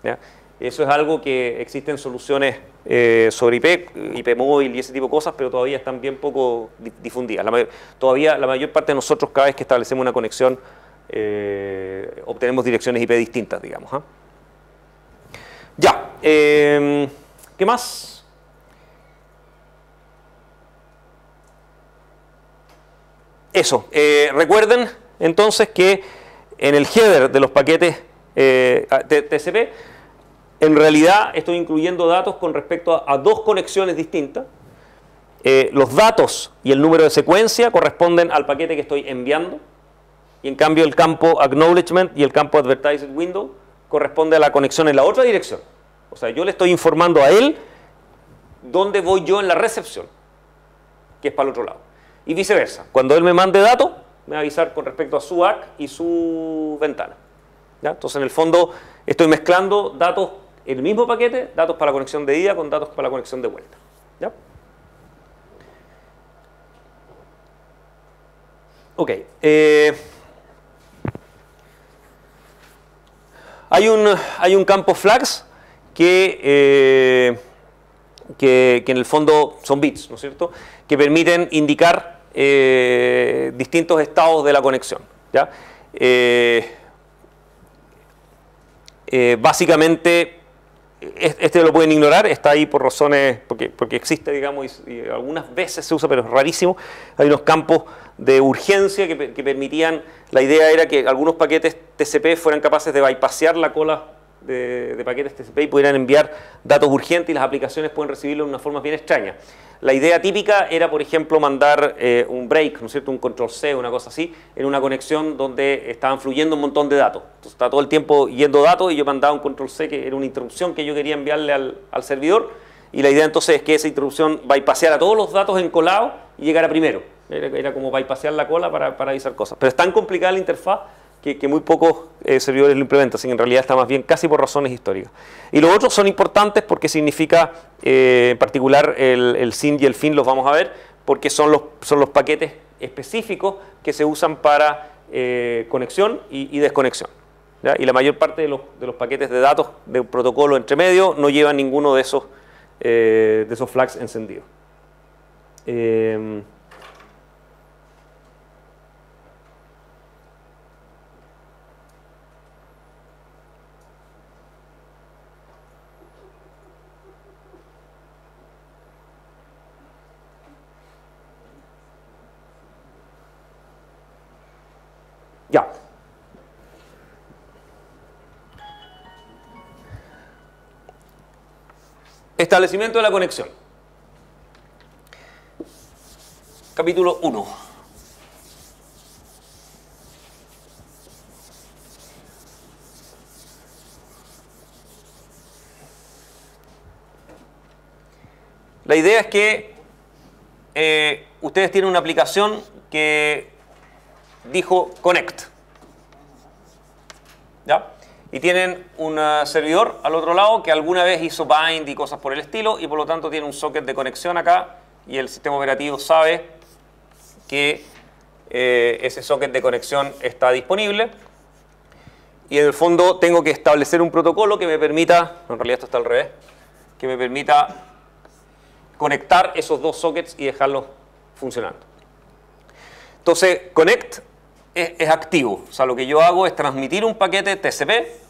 ¿Ya? Eso es algo que existen soluciones sobre IP móvil y ese tipo de cosas, pero todavía están bien poco difundidas. Todavía la mayor parte de nosotros, cada vez que establecemos una conexión, obtenemos direcciones IP distintas, digamos. Ya, ¿qué más? Eso, recuerden entonces que en el header de los paquetes TCP, en realidad estoy incluyendo datos con respecto a dos conexiones distintas. Los datos y el número de secuencia corresponden al paquete que estoy enviando, y en cambio el campo acknowledgement y el campo advertised window corresponde a la conexión en la otra dirección. O sea, yo le estoy informando a él dónde voy yo en la recepción, que es para el otro lado. Y viceversa, cuando él me mande datos, me va a avisar con respecto a su ACK y su ventana. ¿Ya? Entonces, en el fondo, estoy mezclando datos en el mismo paquete, datos para la conexión de ida con datos para la conexión de vuelta. ¿Ya? Ok. Hay un campo flags que en el fondo son bits, ¿no es cierto?, que permiten indicar distintos estados de la conexión. ¿Ya? Básicamente, este lo pueden ignorar, está ahí por razones, porque existe, digamos, y algunas veces se usa, pero es rarísimo. Hay unos campos de urgencia que permitían, la idea era que algunos paquetes TCP fueran capaces de bypassear la cola de paquetes TCP y pudieran enviar datos urgentes, y las aplicaciones pueden recibirlo de una forma bien extraña. La idea típica era, por ejemplo, mandar un break, ¿no es cierto?, un control C, una cosa así, en una conexión donde estaban fluyendo un montón de datos. Entonces está todo el tiempo yendo datos y yo mandaba un control C, que era una interrupción que yo quería enviarle al servidor, y la idea entonces es que esa interrupción bypasseara todos los datos encolados y llegara primero. Era como bypassear la cola para avisar cosas. Pero es tan complicada la interfaz que muy pocos servidores lo implementan, así que en realidad está más bien casi por razones históricas. Y los otros son importantes porque significa, en particular el SYN y el FIN los vamos a ver, porque son los paquetes específicos que se usan para conexión y desconexión. ¿Ya? Y la mayor parte de los paquetes de datos de un protocolo entre medio no llevan ninguno de esos flags encendidos. Ya. Establecimiento de la conexión. Capítulo 1. La idea es que ustedes tienen una aplicación que dijo connect, ¿ya? Y tienen un servidor al otro lado que alguna vez hizo bind y cosas por el estilo, y por lo tanto tiene un socket de conexión acá, y el sistema operativo sabe que ese socket de conexión está disponible, y en el fondo tengo que establecer un protocolo que me permita, en realidad esto está al revés, que me permita conectar esos dos sockets y dejarlos funcionando. Entonces, connect es activo, o sea, lo que yo hago es transmitir un paquete TCP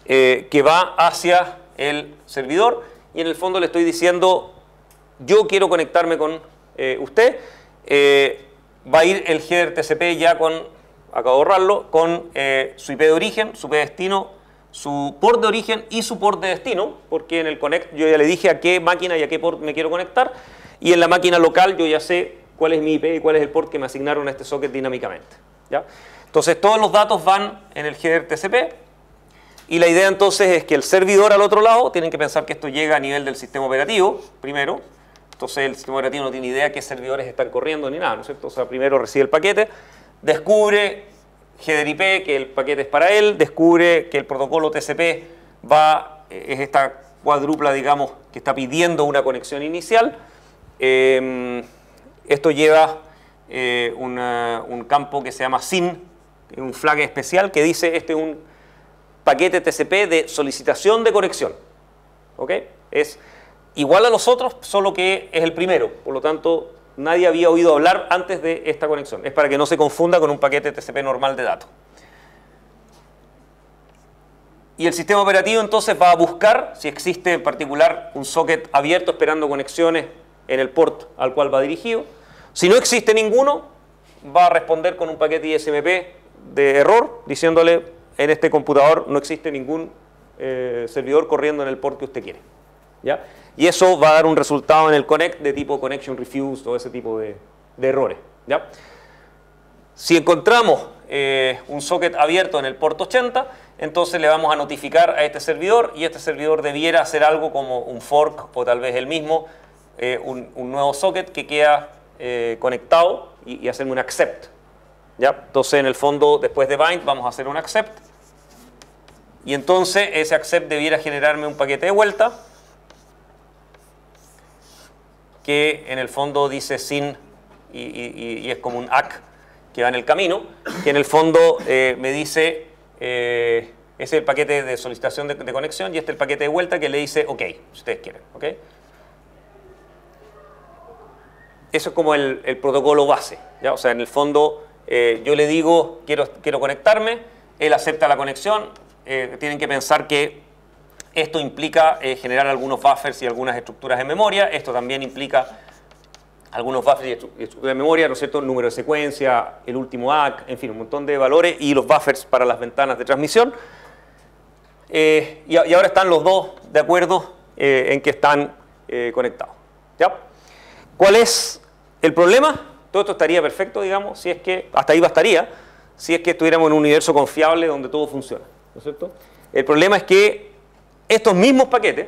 que va hacia el servidor, y en el fondo le estoy diciendo, yo quiero conectarme con usted. Va a ir el header TCP ya con, acabo de borrarlo, con su IP de origen, su IP de destino, su port de origen y su port de destino, porque en el connect yo ya le dije a qué máquina y a qué port me quiero conectar, y en la máquina local yo ya sé cuál es mi IP y cuál es el port que me asignaron a este socket dinámicamente. ¿Ya? Entonces todos los datos van en el header TCP, y la idea entonces es que el servidor al otro lado, tienen que pensar que esto llega a nivel del sistema operativo primero. Entonces el sistema operativo no tiene idea qué servidores están corriendo ni nada, ¿no es cierto? O sea, primero recibe el paquete, descubre header IP, que el paquete es para él, descubre que el protocolo TCP es esta cuádrupla, digamos, que está pidiendo una conexión inicial. Esto lleva un campo que se llama SYN un flag especial que dice este es un paquete TCP de solicitación de conexión. ¿Ok? Es igual a los otros, solo que es el primero. Por lo tanto, nadie había oído hablar antes de esta conexión. Es para que no se confunda con un paquete TCP normal de datos. Y el sistema operativo entonces va a buscar si existe en particular un socket abierto esperando conexiones en el port al cual va dirigido. Si no existe ninguno, va a responder con un paquete ISMP de error diciéndole en este computador no existe ningún servidor corriendo en el port que usted quiere. ¿Ya? Y eso va a dar un resultado en el connect de tipo connection refused o ese tipo de errores. ¿Ya? Si encontramos un socket abierto en el port 80, entonces le vamos a notificar a este servidor y este servidor debiera hacer algo como un fork o tal vez el mismo, un nuevo socket que queda conectado y hacerme un accept. ¿Ya? Entonces en el fondo después de bind vamos a hacer un accept y entonces ese accept debiera generarme un paquete de vuelta que en el fondo dice sin y es como un ACK que va en el camino, que en el fondo me dice, ese es el paquete de solicitación de conexión y este es el paquete de vuelta que le dice OK, si ustedes quieren. ¿Okay? Eso es como el protocolo base. ¿Ya? O sea, en el fondo yo le digo quiero conectarme, él acepta la conexión, tienen que pensar que esto implica generar algunos buffers y algunas estructuras de memoria, esto también implica algunos buffers y estructuras de memoria, ¿no es cierto? El número de secuencia, el último ACK, en fin, un montón de valores y los buffers para las ventanas de transmisión. Y ahora están los dos de acuerdo en que están conectados. ¿Ya? ¿Cuál es el problema? Todo esto estaría perfecto, digamos, si es que, hasta ahí bastaría, si es que estuviéramos en un universo confiable donde todo funciona, ¿no es cierto? El problema es que estos mismos paquetes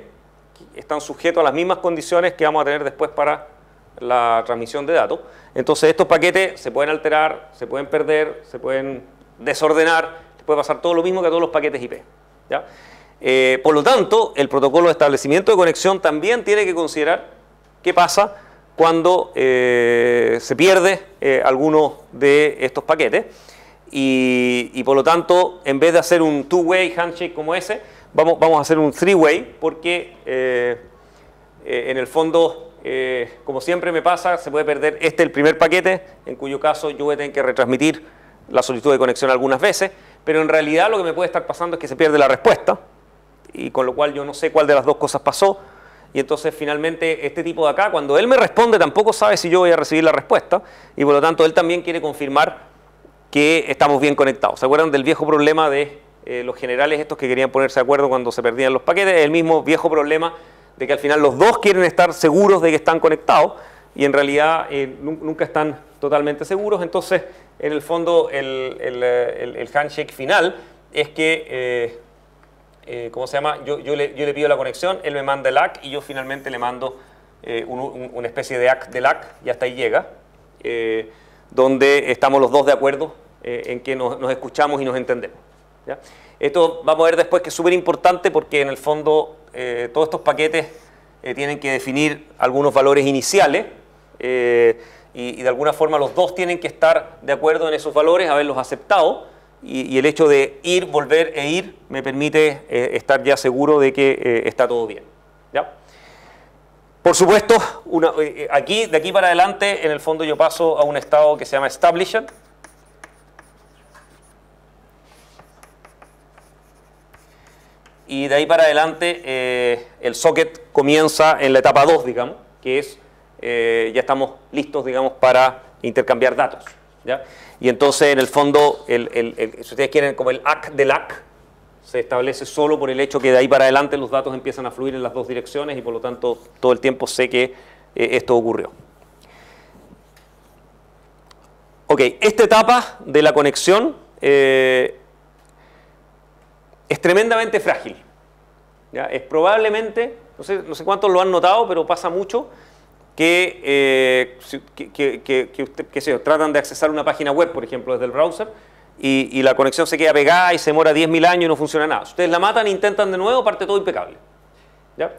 están sujetos a las mismas condiciones que vamos a tener después para la transmisión de datos. Entonces estos paquetes se pueden alterar, se pueden perder, se pueden desordenar, puede pasar todo lo mismo que a todos los paquetes IP. ¿Ya? Por lo tanto, el protocolo de establecimiento de conexión también tiene que considerar qué pasa cuando se pierde alguno de estos paquetes y por lo tanto, en vez de hacer un two-way handshake como ese, vamos a hacer un three-way porque en el fondo, como siempre me pasa, se puede perder el primer paquete, en cuyo caso yo voy a tener que retransmitir la solicitud de conexión algunas veces, pero en realidad lo que me puede estar pasando es que se pierde la respuesta y con lo cual yo no sé cuál de las dos cosas pasó y entonces finalmente este tipo de acá, cuando él me responde tampoco sabe si yo voy a recibir la respuesta y por lo tanto él también quiere confirmar que estamos bien conectados. ¿Se acuerdan del viejo problema de los generales estos que querían ponerse de acuerdo cuando se perdían los paquetes? El mismo viejo problema de que al final los dos quieren estar seguros de que están conectados y en realidad nunca están totalmente seguros. Entonces, en el fondo, el handshake final es que, ¿cómo se llama? Yo le pido la conexión, él me manda el ACK y yo finalmente le mando una especie de ACK del ACK y hasta ahí llega, donde estamos los dos de acuerdo en que nos escuchamos y nos entendemos. ¿Ya? Esto vamos a ver después que es súper importante porque en el fondo todos estos paquetes tienen que definir algunos valores iniciales y de alguna forma los dos tienen que estar de acuerdo en esos valores, haberlos aceptado y el hecho de ir, volver e ir me permite estar ya seguro de que está todo bien. ¿Ya? Por supuesto, de aquí para adelante en el fondo yo paso a un estado que se llama Established. Y de ahí para adelante el socket comienza en la etapa 2, digamos, que es, ya estamos listos, digamos, para intercambiar datos. ¿Ya? Y entonces, en el fondo, si ustedes quieren, como el ACK del ACK, se establece solo por el hecho que de ahí para adelante los datos empiezan a fluir en las dos direcciones y por lo tanto todo el tiempo sé que esto ocurrió. Ok, esta etapa de la conexión es tremendamente frágil. ¿Ya? Es probablemente, no sé cuántos lo han notado, pero pasa mucho que ustedes tratan de accesar una página web, por ejemplo, desde el browser, y la conexión se queda pegada y se demora 10.000 años y no funciona nada. Si ustedes la matan e intentan de nuevo, parte todo impecable. ¿Ya?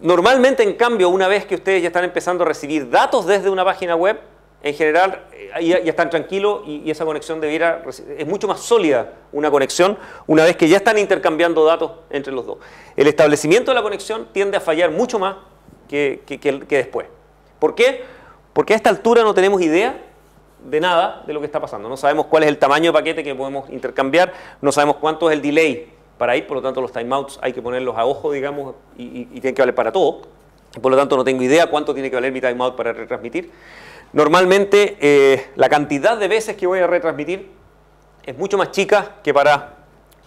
Normalmente, en cambio, una vez que ustedes ya están empezando a recibir datos desde una página web, en general ya están tranquilos y esa conexión es mucho más sólida una conexión una vez que ya están intercambiando datos entre los dos. El establecimiento de la conexión tiende a fallar mucho más que después. ¿Por qué? Porque a esta altura no tenemos idea de nada de lo que está pasando. No sabemos cuál es el tamaño de paquete que podemos intercambiar, no sabemos cuánto es el delay para ir, por lo tanto los timeouts hay que ponerlos a ojo, digamos, y tienen que valer para todo. Por lo tanto no tengo idea cuánto tiene que valer mi timeout para retransmitir. Normalmente la cantidad de veces que voy a retransmitir es mucho más chica que para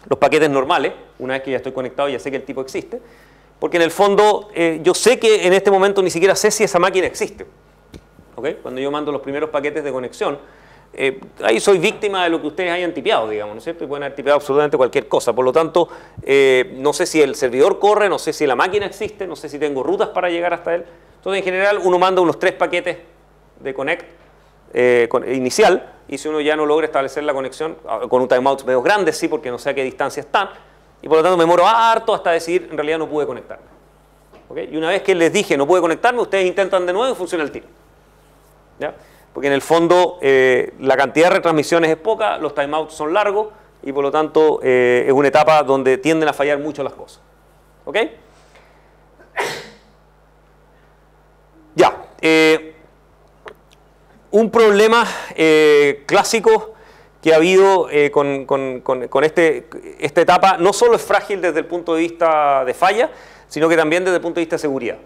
los paquetes normales, una vez que ya estoy conectado y ya sé que el tipo existe, porque en el fondo yo sé que en este momento ni siquiera sé si esa máquina existe. ¿Okay? Cuando yo mando los primeros paquetes de conexión, ahí soy víctima de lo que ustedes hayan tipeado, digamos, ¿no es cierto? Y pueden haber tipeado absolutamente cualquier cosa. Por lo tanto, no sé si el servidor corre, no sé si la máquina existe, no sé si tengo rutas para llegar hasta él. Entonces, en general, uno manda unos 3 paquetes de connect inicial, y si uno ya no logra establecer la conexión, con un timeout medio grande, sí, porque no sé a qué distancia están, y por lo tanto me demoro harto hasta decidir, en realidad no pude conectarme. ¿Okay? Y una vez que les dije no pude conectarme, ustedes intentan de nuevo y funciona el tiro. ¿Ya? Porque en el fondo la cantidad de retransmisiones es poca, los timeouts son largos y por lo tanto es una etapa donde tienden a fallar mucho las cosas. ¿Ok? Ya. Un problema clásico que ha habido con esta etapa no solo es frágil desde el punto de vista de falla, sino que también desde el punto de vista de seguridad.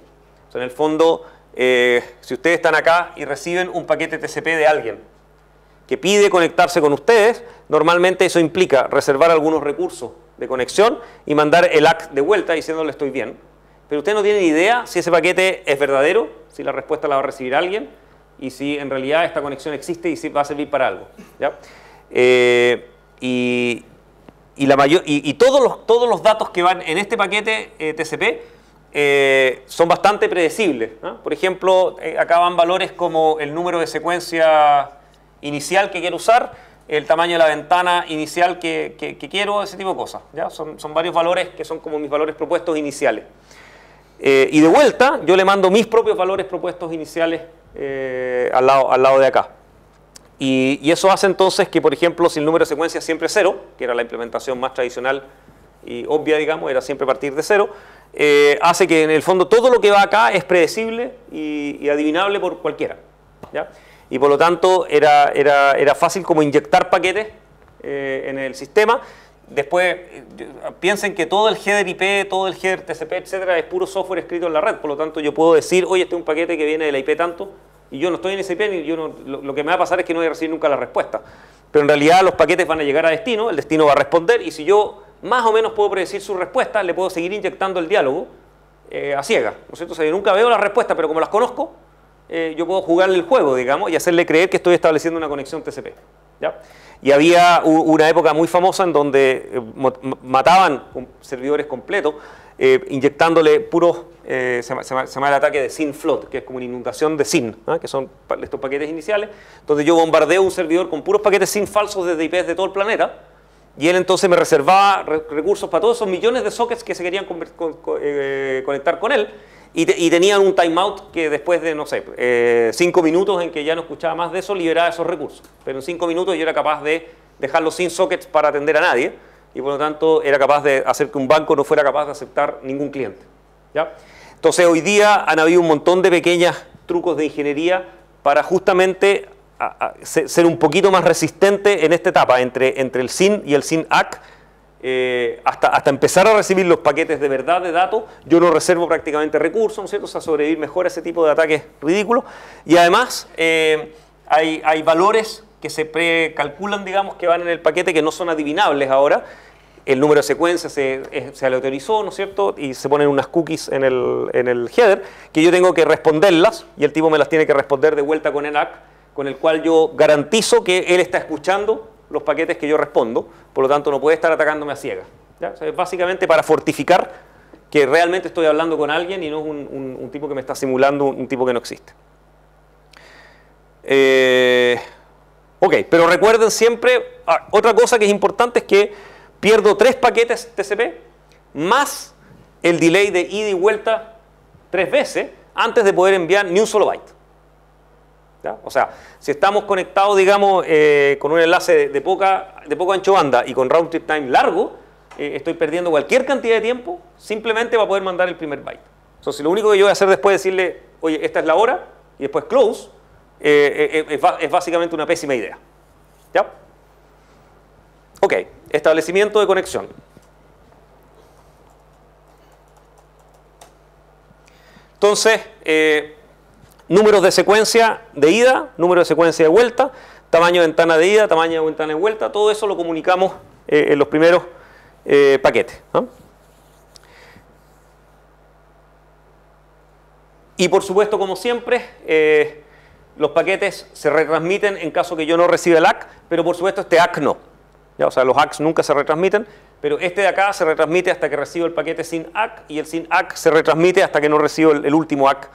O sea, en el fondo, si ustedes están acá y reciben un paquete TCP de alguien que pide conectarse con ustedes, normalmente eso implica reservar algunos recursos de conexión y mandar el ACK de vuelta diciéndole estoy bien. Pero ustedes no tienen idea si ese paquete es verdadero, si la respuesta la va a recibir alguien y si en realidad esta conexión existe y si va a servir para algo. ¿Ya? Todos los datos que van en este paquete TCP son bastante predecibles, ¿no? Por ejemplo, acá van valores como el número de secuencia inicial que quiero usar, el tamaño de la ventana inicial que quiero, ese tipo de cosas. ¿Ya? Son varios valores que son como mis valores propuestos iniciales. Y de vuelta, yo le mando mis propios valores propuestos iniciales al lado de acá. Y eso hace entonces que, por ejemplo, si el número de secuencia siempre es 0, que era la implementación más tradicional y obvia, digamos, era siempre partir de 0, hace que en el fondo todo lo que va acá es predecible y adivinable por cualquiera. ¿Ya? Y por lo tanto era fácil como inyectar paquetes en el sistema. Después piensen que todo el header IP, todo el header TCP, etcétera, es puro software escrito en la red. Por lo tanto yo puedo decir, oye, este es un paquete que viene de la IP tanto, y yo no estoy en ese IP, lo que me va a pasar es que no voy a recibir nunca la respuesta. Pero en realidad los paquetes van a llegar a destino, el destino va a responder, y si yo más o menos puedo predecir su respuesta, le puedo seguir inyectando el diálogo a ciegas, ¿no es cierto? O sea, yo nunca veo las respuestas, pero como las conozco, yo puedo jugarle el juego, digamos, y hacerle creer que estoy estableciendo una conexión TCP. ¿Ya? Y había una época muy famosa en donde mataban servidores completos, inyectándole puros, se llama el ataque de SYN flood, que es como una inundación de SYN, ¿no? Que son estos paquetes iniciales, donde yo bombardeo un servidor con puros paquetes SYN falsos desde IPs de todo el planeta, y él entonces me reservaba recursos para todos esos millones de sockets que se querían conectar con él, y tenían un timeout que después de, no sé, 5 minutos en que ya no escuchaba más de eso, liberaba esos recursos. Pero en 5 minutos yo era capaz de dejarlos sin sockets para atender a nadie, y por lo tanto era capaz de hacer que un banco no fuera capaz de aceptar ningún cliente. ¿Ya? Entonces hoy día han habido un montón de pequeños trucos de ingeniería para justamente ser un poquito más resistente en esta etapa entre el SYN y el SYN-ACK. Hasta empezar a recibir los paquetes de verdad de datos, yo no reservo prácticamente recursos, ¿no es cierto? O sea, sobrevivir mejor a ese tipo de ataques ridículos. Y además hay valores que se precalculan, digamos, que van en el paquete que no son adivinables ahora. El número de secuencias se aleatorizó, ¿no es cierto? Y se ponen unas cookies en el header que yo tengo que responderlas, y el tipo me las tiene que responder de vuelta con el ACK, con el cual yo garantizo que él está escuchando los paquetes que yo respondo, por lo tanto no puede estar atacándome a ciegas. ¿Ya? O sea, es básicamente para fortificar que realmente estoy hablando con alguien y no es un tipo que me está simulando un tipo que no existe. Ok, pero recuerden siempre, otra cosa que es importante es que pierdo 3 paquetes TCP más el delay de ida y vuelta 3 veces antes de poder enviar ni un solo byte. ¿ya? O sea, si estamos conectados, digamos, con un enlace de poco ancho banda y con round trip time largo, estoy perdiendo cualquier cantidad de tiempo simplemente para poder mandar el primer byte. Entonces, lo único que yo voy a hacer después es decirle, oye, esta es la hora, y después close, es básicamente una pésima idea. ¿Ya? Ok, establecimiento de conexión. Entonces, números de secuencia de ida, número de secuencia de vuelta, tamaño de ventana de ida, tamaño de ventana de vuelta, todo eso lo comunicamos en los primeros paquetes, ¿no? Y por supuesto, como siempre, los paquetes se retransmiten en caso que yo no reciba el ACK, pero por supuesto este ACK no. ¿Ya? O sea, los ACKs nunca se retransmiten, pero este de acá se retransmite hasta que recibo el paquete sin ACK y el sin ACK se retransmite hasta que no recibo el último ACK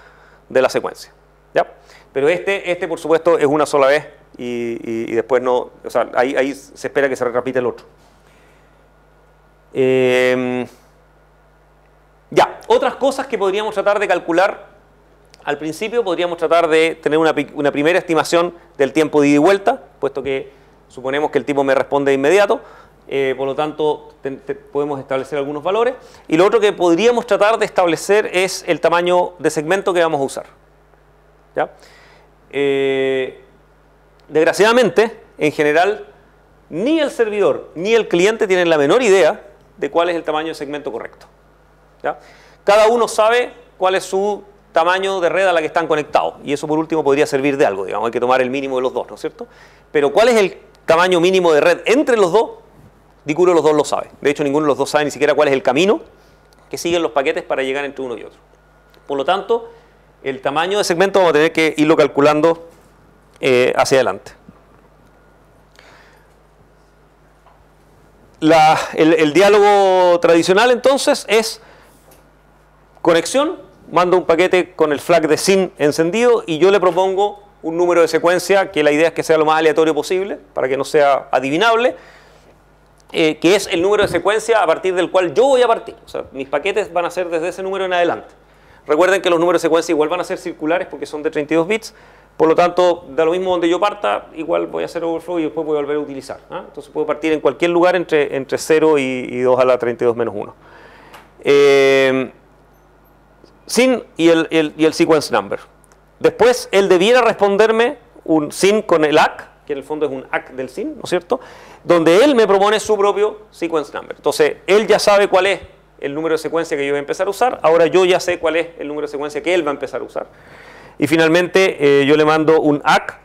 de la secuencia. ¿Ya? Pero este por supuesto es una sola vez y después no, o sea, ahí se espera que se retransmite el otro. Ya, otras cosas que podríamos tratar de calcular al principio, podríamos tratar de tener una primera estimación del tiempo de ida y vuelta, puesto que suponemos que el tipo me responde de inmediato, por lo tanto podemos establecer algunos valores. Y lo otro que podríamos tratar de establecer es el tamaño de segmento que vamos a usar. ¿Ya? Desgraciadamente, en general, ni el servidor ni el cliente tienen la menor idea de cuál es el tamaño de segmento correcto. ¿Ya? Cada uno sabe cuál es su tamaño de red a la que están conectados, y eso por último podría servir de algo, digamos, hay que tomar el mínimo de los dos, ¿no es cierto? Pero cuál es el tamaño mínimo de red entre los dos, ninguno de los dos lo sabe. De hecho, ninguno de los dos sabe ni siquiera cuál es el camino que siguen los paquetes para llegar entre uno y otro. Por lo tanto, el tamaño de segmento vamos a tener que irlo calculando hacia adelante. El diálogo tradicional entonces es conexión, mando un paquete con el flag de SYN encendido y yo le propongo un número de secuencia que la idea es que sea lo más aleatorio posible para que no sea adivinable, que es el número de secuencia a partir del cual yo voy a partir. O sea, mis paquetes van a ser desde ese número en adelante. Recuerden que los números de secuencia igual van a ser circulares porque son de 32 bits, por lo tanto, da lo mismo donde yo parta, igual voy a hacer overflow y después voy a volver a utilizar. ¿Ah? Entonces puedo partir en cualquier lugar entre 0 y 2 a la 32 menos 1. SYN y el sequence number. Después, él debiera responderme un SYN con el ACK, que en el fondo es un ACK del SYN, ¿no es cierto? Donde él me propone su propio sequence number. Entonces, él ya sabe cuál es el número de secuencia que yo voy a empezar a usar. Ahora yo ya sé cuál es el número de secuencia que él va a empezar a usar. Y finalmente, yo le mando un ACK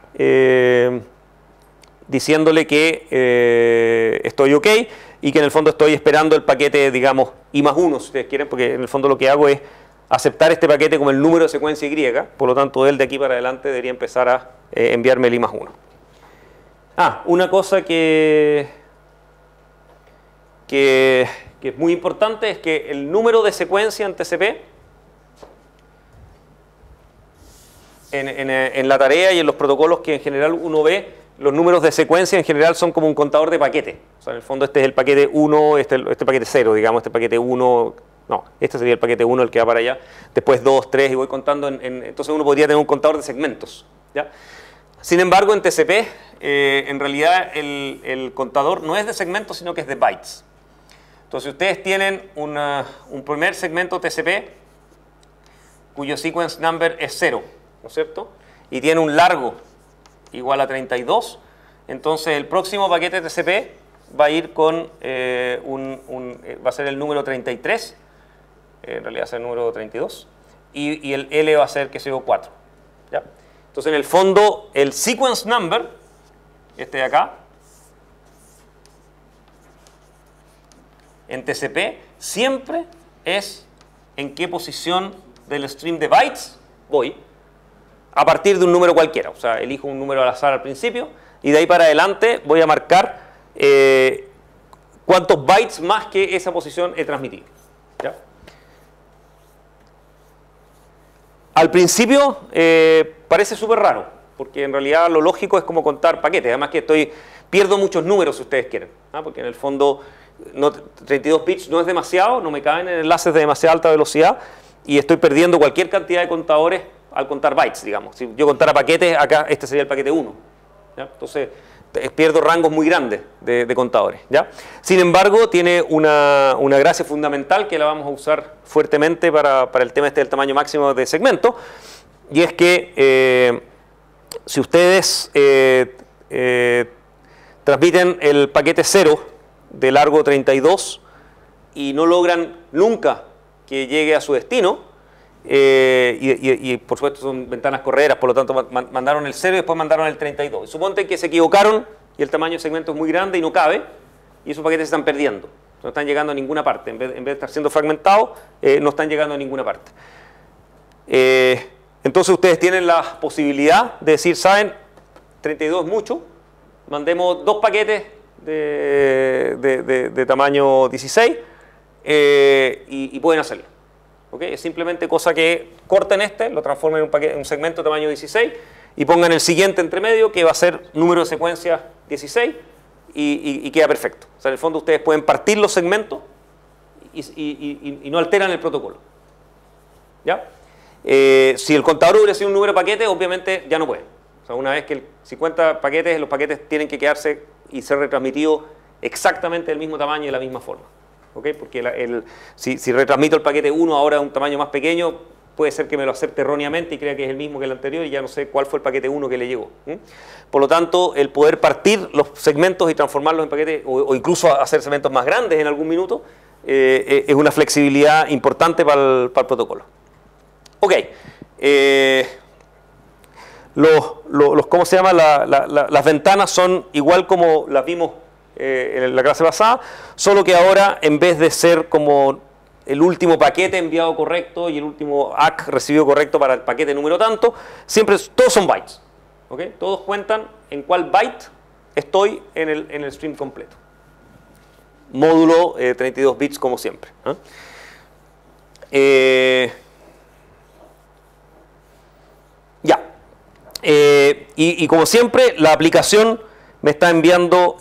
diciéndole que estoy OK y que en el fondo estoy esperando el paquete, digamos, I+1, si ustedes quieren, porque en el fondo lo que hago es aceptar este paquete como el número de secuencia Y, por lo tanto él de aquí para adelante debería empezar a enviarme el I+1. Una cosa que es muy importante es que el número de secuencia en TCP, en la tarea y en los protocolos que en general uno ve, los números de secuencia en general son como un contador de paquete. O sea, en el fondo este es el paquete 1, este paquete 0, digamos, este paquete 1... No, este sería el paquete 1, el que va para allá. Después 2, 3 y voy contando. Entonces uno podría tener un contador de segmentos. ¿Ya? Sin embargo, en TCP, en realidad el contador no es de segmentos, sino que es de bytes. Entonces ustedes tienen un primer segmento TCP cuyo sequence number es 0, ¿no es cierto? Y tiene un largo igual a 32. Entonces el próximo paquete TCP va a ir con va a ser el número 33. En realidad va a ser el número 32, y el L va a ser, qué sé yo, 4. ¿Ya? Entonces, en el fondo, el sequence number, este de acá, en TCP, siempre es en qué posición del stream de bytes voy, a partir de un número cualquiera. O sea, elijo un número al azar al principio, y de ahí para adelante voy a marcar cuántos bytes más que esa posición he transmitido. ¿Ya? Al principio parece súper raro, porque en realidad lo lógico es como contar paquetes. Además que pierdo muchos números si ustedes quieren, ¿ah? Porque en el fondo 32 bits no es demasiado, no me caben en enlaces de demasiada alta velocidad y estoy perdiendo cualquier cantidad de contadores al contar bytes, digamos. Si yo contara paquetes, acá este sería el paquete 1. ¿Ya? Entonces, pierdo rangos muy grandes de contadores. ¿Ya? Sin embargo, tiene una gracia fundamental que la vamos a usar fuertemente para el tema este del tamaño máximo de segmento, y es que si ustedes transmiten el paquete 0 de largo 32 y no logran nunca que llegue a su destino, y por supuesto son ventanas correderas, por lo tanto mandaron el 0 y después mandaron el 32. Y suponte que se equivocaron y el tamaño de segmento es muy grande y no cabe, y esos paquetes se están perdiendo, no están llegando a ninguna parte. En vez de estar siendo fragmentados, no están llegando a ninguna parte. Entonces ustedes tienen la posibilidad de decir, ¿saben? 32 es mucho, mandemos 2 paquetes de tamaño 16 y pueden hacerlo. ¿Okay? Es simplemente cosa que corten este, lo transformen en un segmento de tamaño 16 y pongan el siguiente entre medio, que va a ser número de secuencia 16, y queda perfecto. O sea, en el fondo ustedes pueden partir los segmentos y no alteran el protocolo. ¿Ya? Si el contador hubiera sido un número de paquetes, obviamente ya no pueden. O sea, una vez que si cuenta paquetes, los paquetes tienen que quedarse y ser retransmitidos exactamente del mismo tamaño y de la misma forma. ¿Okay? Porque si retransmito el paquete 1 ahora a un tamaño más pequeño, puede ser que me lo acepte erróneamente y crea que es el mismo que el anterior y ya no sé cuál fue el paquete 1 que le llegó. Por lo tanto, el poder partir los segmentos y transformarlos en paquetes, o incluso hacer segmentos más grandes en algún minuto, es una flexibilidad importante para el protocolo. Ok. ¿Cómo se llama? Las ventanas son igual como las vimos en la clase pasada, solo que ahora, en vez de ser como el último paquete enviado correcto y el último ACK recibido correcto para el paquete número tanto, siempre todos son bytes. ¿Okay? Todos cuentan en cuál byte estoy en el stream completo. Módulo 32 bits como siempre. Ya. Y como siempre, la aplicación me está enviando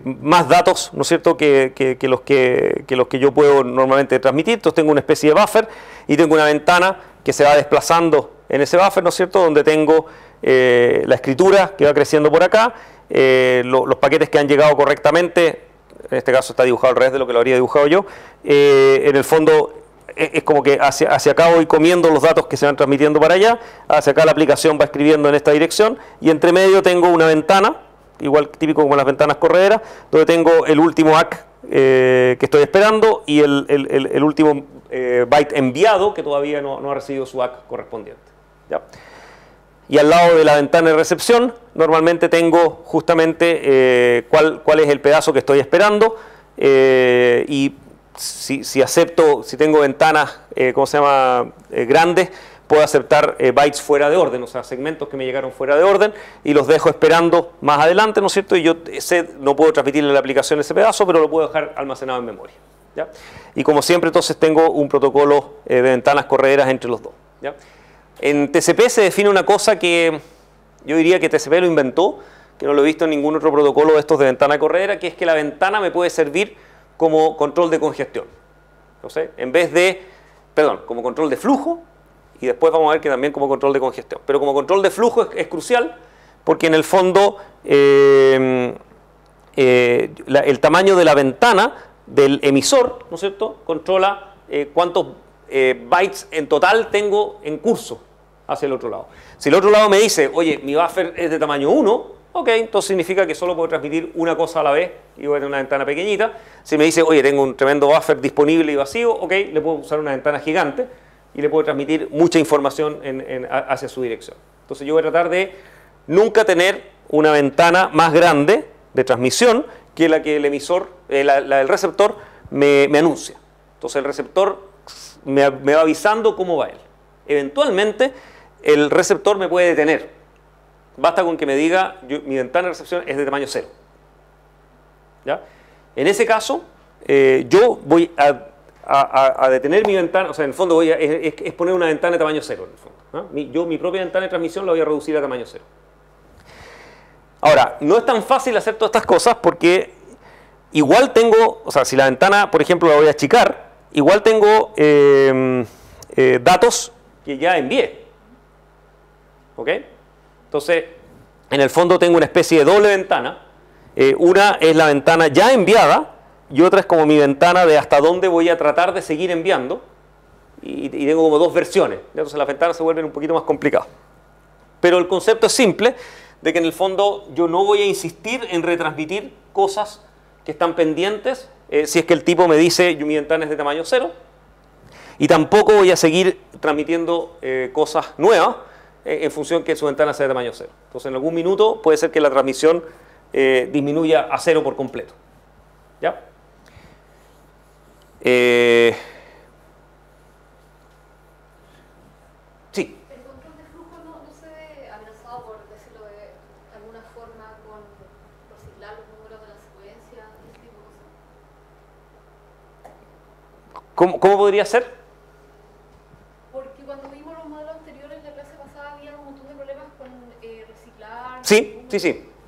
más datos, ¿no es cierto?, que los que yo puedo normalmente transmitir. Entonces tengo una especie de buffer y tengo una ventana que se va desplazando en ese buffer, ¿no es cierto?, donde tengo la escritura que va creciendo por acá, los paquetes que han llegado correctamente, en este caso está dibujado al revés de lo que lo habría dibujado yo, en el fondo es como que hacia acá voy comiendo los datos que se van transmitiendo para allá, hacia acá la aplicación va escribiendo en esta dirección, y entre medio tengo una ventana, igual típico como las ventanas correderas, donde tengo el último ACK que estoy esperando y el último byte enviado que todavía no ha recibido su ACK correspondiente. ¿Ya? Y al lado de la ventana de recepción normalmente tengo justamente cuál es el pedazo que estoy esperando, y si acepto, si tengo ventanas grandes, puedo aceptar bytes fuera de orden, o sea, segmentos que me llegaron fuera de orden, y los dejo esperando más adelante, ¿no es cierto? Y yo no puedo transmitirle a la aplicación ese pedazo, pero lo puedo dejar almacenado en memoria. ¿Ya? Y como siempre, entonces tengo un protocolo de ventanas correderas entre los dos. ¿Ya? En TCP se define una cosa que yo diría que TCP lo inventó, que no lo he visto en ningún otro protocolo de estos de ventana corredera, que es que la ventana me puede servir como control de congestión. Entonces, como control de flujo, y después vamos a ver que también como control de congestión. Pero como control de flujo es crucial, porque en el fondo el tamaño de la ventana del emisor, ¿no es cierto?, controla cuántos bytes en total tengo en curso hacia el otro lado. Si el otro lado me dice, oye, mi buffer es de tamaño 1, ok, entonces significa que solo puedo transmitir una cosa a la vez y voy a tener una ventana pequeñita. Si me dice, oye, tengo un tremendo buffer disponible y vacío, ok, le puedo usar una ventana gigante y le puedo transmitir mucha información hacia su dirección. Entonces yo voy a tratar de nunca tener una ventana más grande de transmisión que la que el emisor, la del receptor me anuncia. Entonces el receptor me va avisando cómo va él. Eventualmente el receptor me puede detener. Basta con que me diga, mi ventana de recepción es de tamaño 0. ¿Ya? En ese caso, yo voy a detener mi ventana, o sea, en el fondo es poner una ventana de tamaño 0. En el fondo, ¿no? Yo mi propia ventana de transmisión la voy a reducir a tamaño 0. Ahora, no es tan fácil hacer todas estas cosas porque igual tengo, o sea, si la ventana, por ejemplo, la voy a achicar, igual tengo datos que ya envié. ¿Ok? Entonces, en el fondo tengo una especie de doble ventana. Una es la ventana ya enviada y otra es como mi ventana de hasta dónde voy a tratar de seguir enviando. Y tengo como dos versiones. Entonces las ventanas se vuelven un poquito más complicadas. Pero el concepto es simple, de que en el fondo yo no voy a insistir en retransmitir cosas que están pendientes, si es que el tipo me dice mi ventana es de tamaño 0. Y tampoco voy a seguir transmitiendo cosas nuevas en función que su ventana sea de tamaño 0. Entonces en algún minuto puede ser que la transmisión disminuya a 0 por completo. ¿Ya? Sí. El control de flujo no se ve amenazado, por decirlo de alguna forma, con reciclar los números de la secuencia y ese tipo de cosas. ¿Cómo podría ser? Porque cuando vimos los modelos anteriores en la clase pasada había un montón de problemas con reciclar. Sí. Entonces,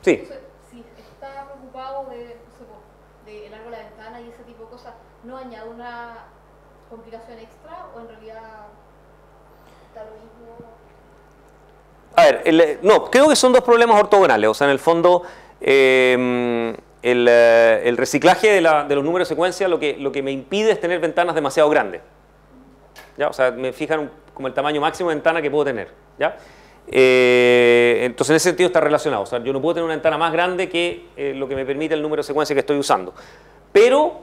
si está preocupado de, no sé, de el árbol de la ventana y ese tipo de cosas, ¿no añade una complicación extra o en realidad está lo mismo? A ver, no, creo que son dos problemas ortogonales. O sea, en el fondo, el reciclaje de los números de secuencia lo que me impide es tener ventanas demasiado grandes. ¿Ya? O sea, me fijan como el tamaño máximo de ventana que puedo tener. ¿Ya? Entonces, en ese sentido está relacionado. O sea, yo no puedo tener una ventana más grande que lo que me permite el número de secuencia que estoy usando. Pero,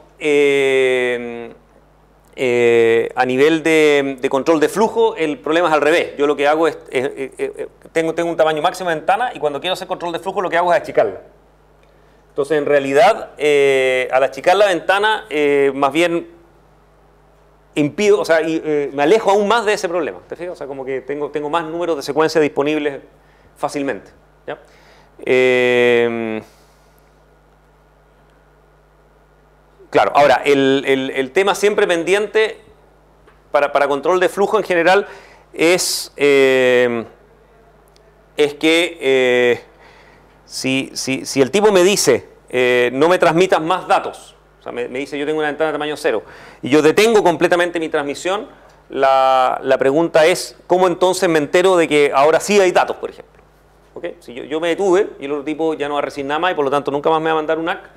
a nivel de control de flujo, el problema es al revés. Yo lo que hago es, tengo un tamaño máximo de ventana y cuando quiero hacer control de flujo lo que hago es achicarla. Entonces, en realidad, al achicar la ventana, más bien impido, o sea, me alejo aún más de ese problema. ¿Te fijas? O sea, como que tengo más números de secuencia disponibles fácilmente. ¿Ya? Claro, ahora, el tema siempre pendiente para control de flujo en general es que si el tipo me dice no me transmitas más datos, o sea, me dice yo tengo una ventana de tamaño 0 y yo detengo completamente mi transmisión, la pregunta es ¿cómo entonces me entero de que ahora sí hay datos, por ejemplo? ¿Okay? Si yo me detuve y el otro tipo ya no va a recibir nada más y por lo tanto nunca más me va a mandar un ACK,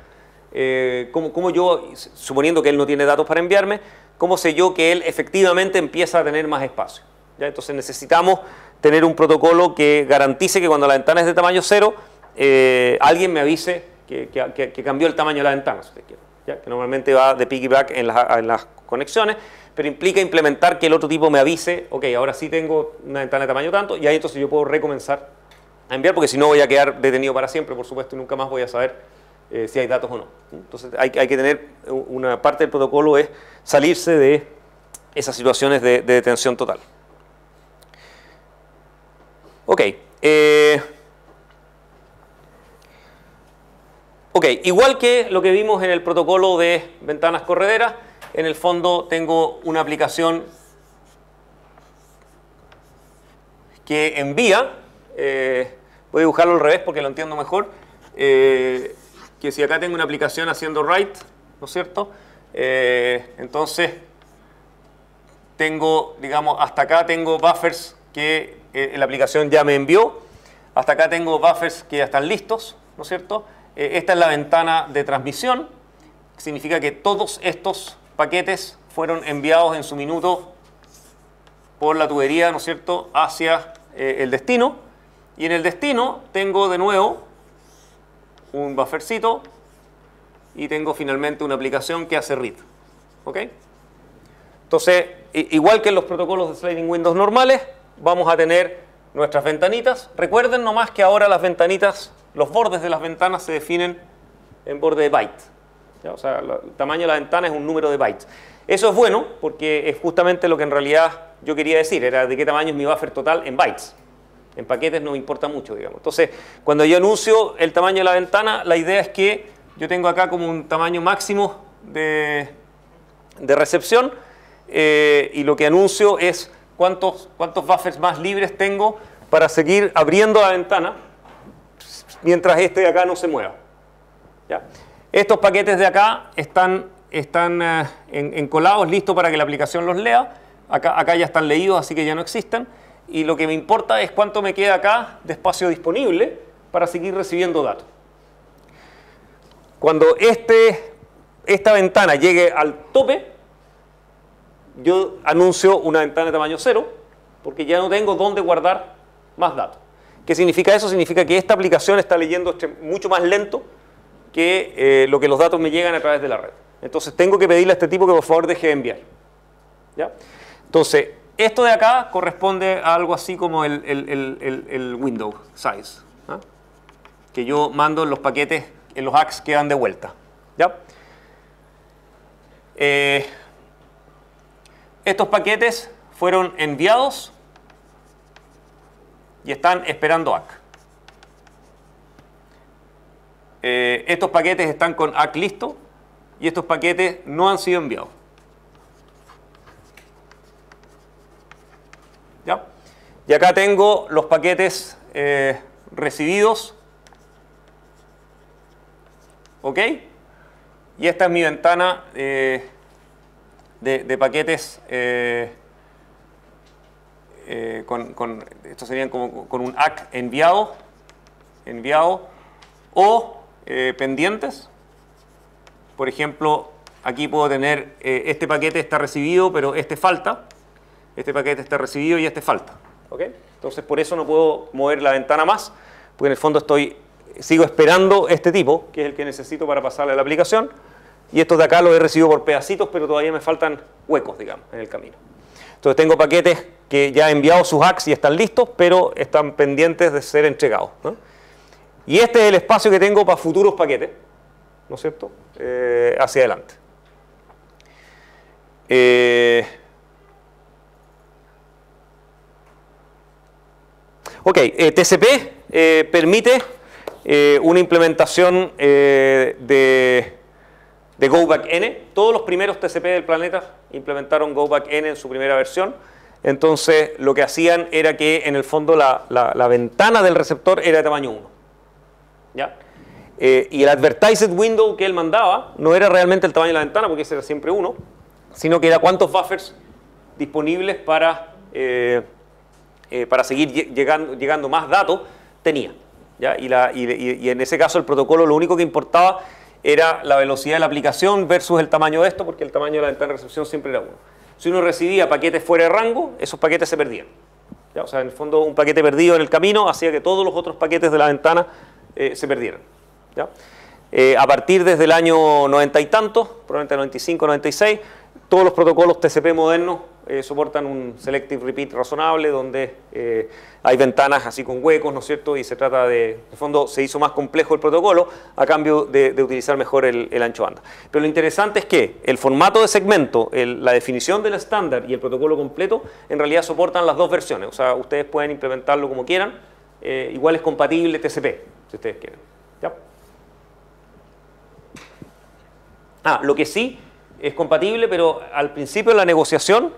¿cómo yo, suponiendo que él no tiene datos para enviarme, cómo sé yo que él efectivamente empieza a tener más espacio? ¿Ya? Entonces necesitamos tener un protocolo que garantice que cuando la ventana es de tamaño 0, alguien me avise que cambió el tamaño de la ventana, si usted quiere, ¿ya? Que normalmente va de piggyback en las conexiones, pero implica implementar que el otro tipo me avise, ok, ahora sí tengo una ventana de tamaño tanto, y ahí entonces yo puedo recomenzar a enviar, porque si no voy a quedar detenido para siempre, por supuesto, y nunca más voy a saber si hay datos o no. Entonces hay que tener, una parte del protocolo es salirse de esas situaciones de detención total. Ok. Ok, igual que lo que vimos en el protocolo de ventanas correderas, en el fondo tengo una aplicación que envía, voy a dibujarlo al revés porque lo entiendo mejor, que si acá tengo una aplicación haciendo write, ¿no es cierto? Entonces tengo, digamos, hasta acá tengo buffers que la aplicación ya me envió, hasta acá tengo buffers que ya están listos, ¿no es cierto? Esta es la ventana de transmisión, que significa que todos estos paquetes fueron enviados en su minuto por la tubería, ¿no es cierto?, hacia el destino. Y en el destino tengo de nuevo un buffercito y tengo finalmente una aplicación que hace read. ¿Ok? Entonces, igual que en los protocolos de sliding windows normales, vamos a tener nuestras ventanitas. Recuerden nomás que ahora las ventanitas, los bordes de las ventanas se definen en borde de byte. ¿Ya? O sea, el tamaño de la ventana es un número de bytes. Eso es bueno porque es justamente lo que en realidad yo quería decir, era de qué tamaño es mi buffer total en bytes. En paquetes no me importa mucho, digamos. Entonces, cuando yo anuncio el tamaño de la ventana, la idea es que yo tengo acá como un tamaño máximo de recepción y lo que anuncio es cuántos buffers más libres tengo para seguir abriendo la ventana mientras este de acá no se mueva. ¿Ya? Estos paquetes de acá están encolados, listos para que la aplicación los lea. Acá ya están leídos, así que ya no existen. Y lo que me importa es cuánto me queda acá de espacio disponible para seguir recibiendo datos. Cuando esta ventana llegue al tope, yo anuncio una ventana de tamaño 0, porque ya no tengo dónde guardar más datos. ¿Qué significa eso? Significa que esta aplicación está leyendo mucho más lento que lo que los datos me llegan a través de la red. Entonces tengo que pedirle a este tipo que por favor deje de enviar. ¿Ya? Entonces, esto de acá corresponde a algo así como el window size, ¿ah? Que yo mando en los paquetes, en los ACKs que dan de vuelta. ¿Ya? Estos paquetes fueron enviados y están esperando ACK. Estos paquetes están con ACK listo y estos paquetes no han sido enviados. ¿Ya? Y acá tengo los paquetes recibidos. ¿Ok? Y esta es mi ventana de paquetes estos serían como con un ACK enviado o pendientes. Por ejemplo, aquí puedo tener este paquete está recibido, pero este falta. Este paquete está recibido y este falta. ¿Ok? Entonces, por eso no puedo mover la ventana más, porque en el fondo sigo esperando este tipo, que es el que necesito para pasarle a la aplicación. Y estos de acá los he recibido por pedacitos, pero todavía me faltan huecos, digamos, en el camino. Entonces tengo paquetes que ya he enviado sus ACKs y están listos, pero están pendientes de ser entregados, ¿no? Y este es el espacio que tengo para futuros paquetes, ¿no es cierto? Hacia adelante. Ok, TCP permite una implementación de Go Back N. Todos los primeros TCP del planeta implementaron Go Back N en su primera versión. Entonces, lo que hacían era que, en el fondo, la ventana del receptor era de tamaño 1. ¿Ya? Y el advertised window que él mandaba no era realmente el tamaño de la ventana, porque ese era siempre 1, sino que era cuántos buffers disponibles para seguir llegando más datos tenía. ¿Ya? Y en ese caso, el protocolo lo único que importaba era la velocidad de la aplicación versus el tamaño de esto, porque el tamaño de la ventana de recepción siempre era 1. Si uno recibía paquetes fuera de rango, esos paquetes se perdían. ¿Ya? O sea, en el fondo, un paquete perdido en el camino hacía que todos los otros paquetes de la ventana se perdieran. ¿Ya? A partir desde el año 90 y tantos, probablemente 95, 96, todos los protocolos TCP modernos soportan un selective repeat razonable, donde hay ventanas así con huecos, ¿no es cierto? Y se trata de, en el fondo, se hizo más complejo el protocolo a cambio de utilizar mejor el ancho banda. Pero lo interesante es que el formato de segmento, la definición del estándar y el protocolo completo, en realidad soportan las dos versiones. O sea, ustedes pueden implementarlo como quieran. Igual es compatible TCP, si ustedes quieren. ¿Ya? Lo que sí es compatible, pero al principio de la negociación,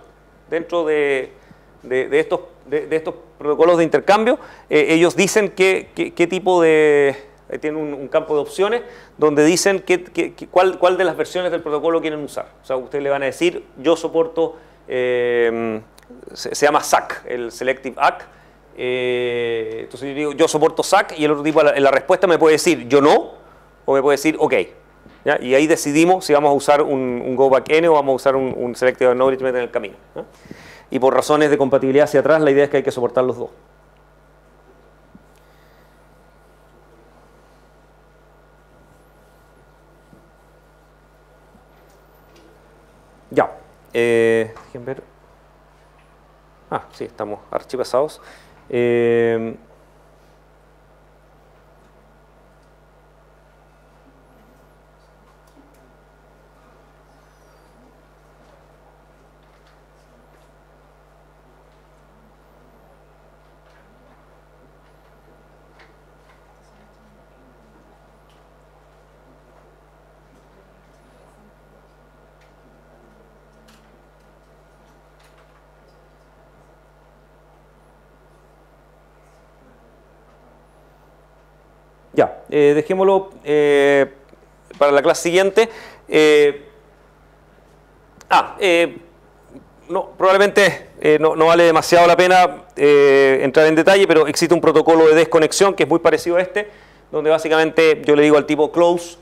dentro de estos protocolos de intercambio, ellos dicen qué tipo de... tienen un campo de opciones donde dicen cuál de las versiones del protocolo quieren usar. O sea, ustedes le van a decir, yo soporto, se llama SAC, el Selective ACK. Entonces yo digo, yo soporto SAC, y el otro tipo en la respuesta me puede decir, yo no, o me puede decir, ok. ¿Ya? Y ahí decidimos si vamos a usar un Go Back N o vamos a usar un Selective Acknowledgement en el camino. ¿Ya? Y por razones de compatibilidad hacia atrás, la idea es que hay que soportar los dos. Ya. Dejen ver. Sí, estamos archipasados. Ya, dejémoslo para la clase siguiente. no, probablemente no vale demasiado la pena entrar en detalle, pero existe un protocolo de desconexión que es muy parecido a este, donde básicamente yo le digo al tipo close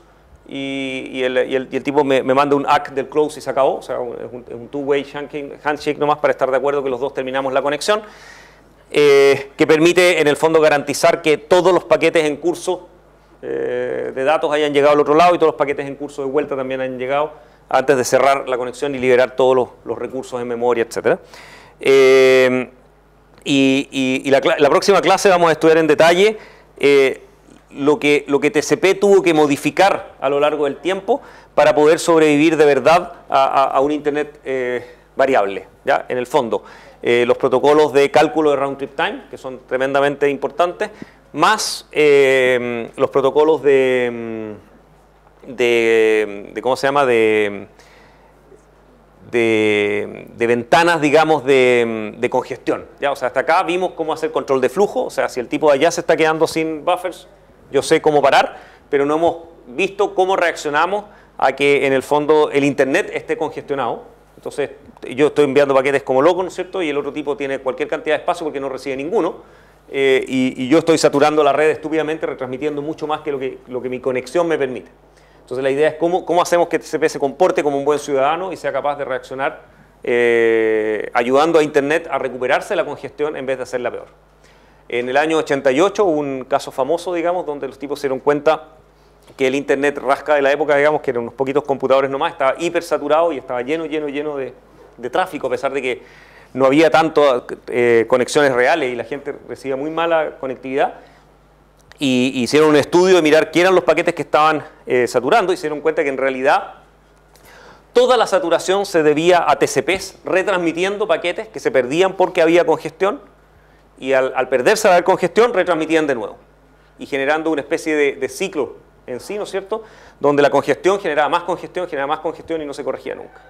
y el tipo me manda un ACK del close y se acabó. O sea, es un two-way handshake nomás para estar de acuerdo que los dos terminamos la conexión, que permite en el fondo garantizar que todos los paquetes en curso de datos hayan llegado al otro lado y todos los paquetes en curso de vuelta también hayan llegado antes de cerrar la conexión y liberar todos los recursos en memoria, etc. La próxima clase vamos a estudiar en detalle lo que TCP tuvo que modificar a lo largo del tiempo para poder sobrevivir de verdad a un Internet variable, ¿ya? En el fondo, los protocolos de cálculo de round trip time, que son tremendamente importantes, más los protocolos de ¿cómo se llama? De ventanas, digamos, de congestión, ¿ya? O sea, hasta acá vimos cómo hacer control de flujo. O sea, si el tipo de allá se está quedando sin buffers, yo sé cómo parar, pero no hemos visto cómo reaccionamos a que en el fondo el Internet esté congestionado. Entonces, yo estoy enviando paquetes como loco, ¿no es cierto? Y el otro tipo tiene cualquier cantidad de espacio porque no recibe ninguno. Y yo estoy saturando la red estúpidamente, retransmitiendo mucho más que lo que mi conexión me permite. Entonces la idea es cómo hacemos que TCP se comporte como un buen ciudadano y sea capaz de reaccionar ayudando a Internet a recuperarse de la congestión en vez de hacerla peor. En el año 88 hubo un caso famoso, digamos, donde los tipos se dieron cuenta que el Internet rasca de la época, digamos, que eran unos poquitos computadores nomás, estaba hipersaturado y estaba lleno de tráfico, a pesar de que no había tanto conexiones reales y la gente recibía muy mala conectividad. Y hicieron un estudio de mirar qué eran los paquetes que estaban saturando y se dieron cuenta que en realidad toda la saturación se debía a TCPs retransmitiendo paquetes que se perdían porque había congestión y al perderse la congestión retransmitían de nuevo y generando una especie de ciclo en sí, ¿no es cierto?, donde la congestión generaba más congestión y no se corregía nunca.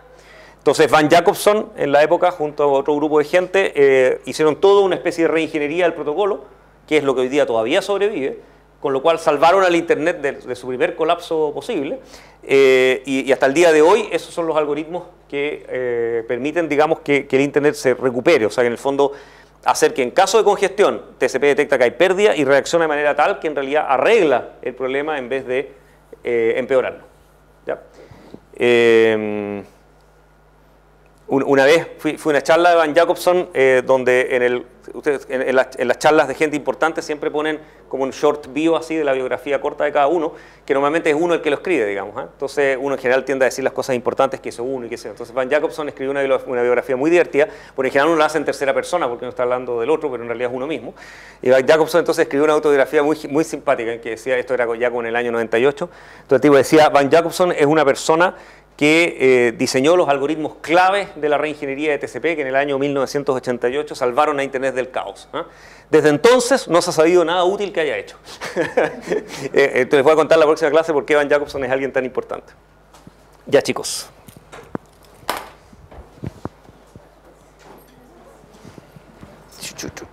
Entonces Van Jacobson en la época junto a otro grupo de gente hicieron toda una especie de reingeniería del protocolo, que es lo que hoy día todavía sobrevive, con lo cual salvaron al Internet de su primer colapso posible, y hasta el día de hoy esos son los algoritmos que permiten, digamos, que el Internet se recupere. O sea, que en el fondo hacer que en caso de congestión TCP detecta que hay pérdida y reacciona de manera tal que en realidad arregla el problema en vez de empeorarlo, ¿ya? Una vez fui a una charla de Van Jacobson donde en las charlas de gente importante siempre ponen como un short bio así de la biografía corta de cada uno, que normalmente es uno el que lo escribe, digamos, ¿eh? Entonces uno en general tiende a decir las cosas importantes que hizo uno y qué sé yo. Entonces Van Jacobson escribió una biografía muy divertida, porque en general uno la hace en tercera persona porque no está hablando del otro, pero en realidad es uno mismo. Y Van Jacobson entonces escribió una autobiografía muy simpática, que decía, esto era ya con el año 98, entonces el tipo decía, Van Jacobson es una persona que diseñó los algoritmos claves de la reingeniería de TCP que en el año 1988 salvaron a Internet del caos, ¿eh? Desde entonces no se ha sabido nada útil que haya hecho. Entonces les voy a contar en la próxima clase por qué Van Jacobson es alguien tan importante. Ya, chicos. Chu, chu, chu.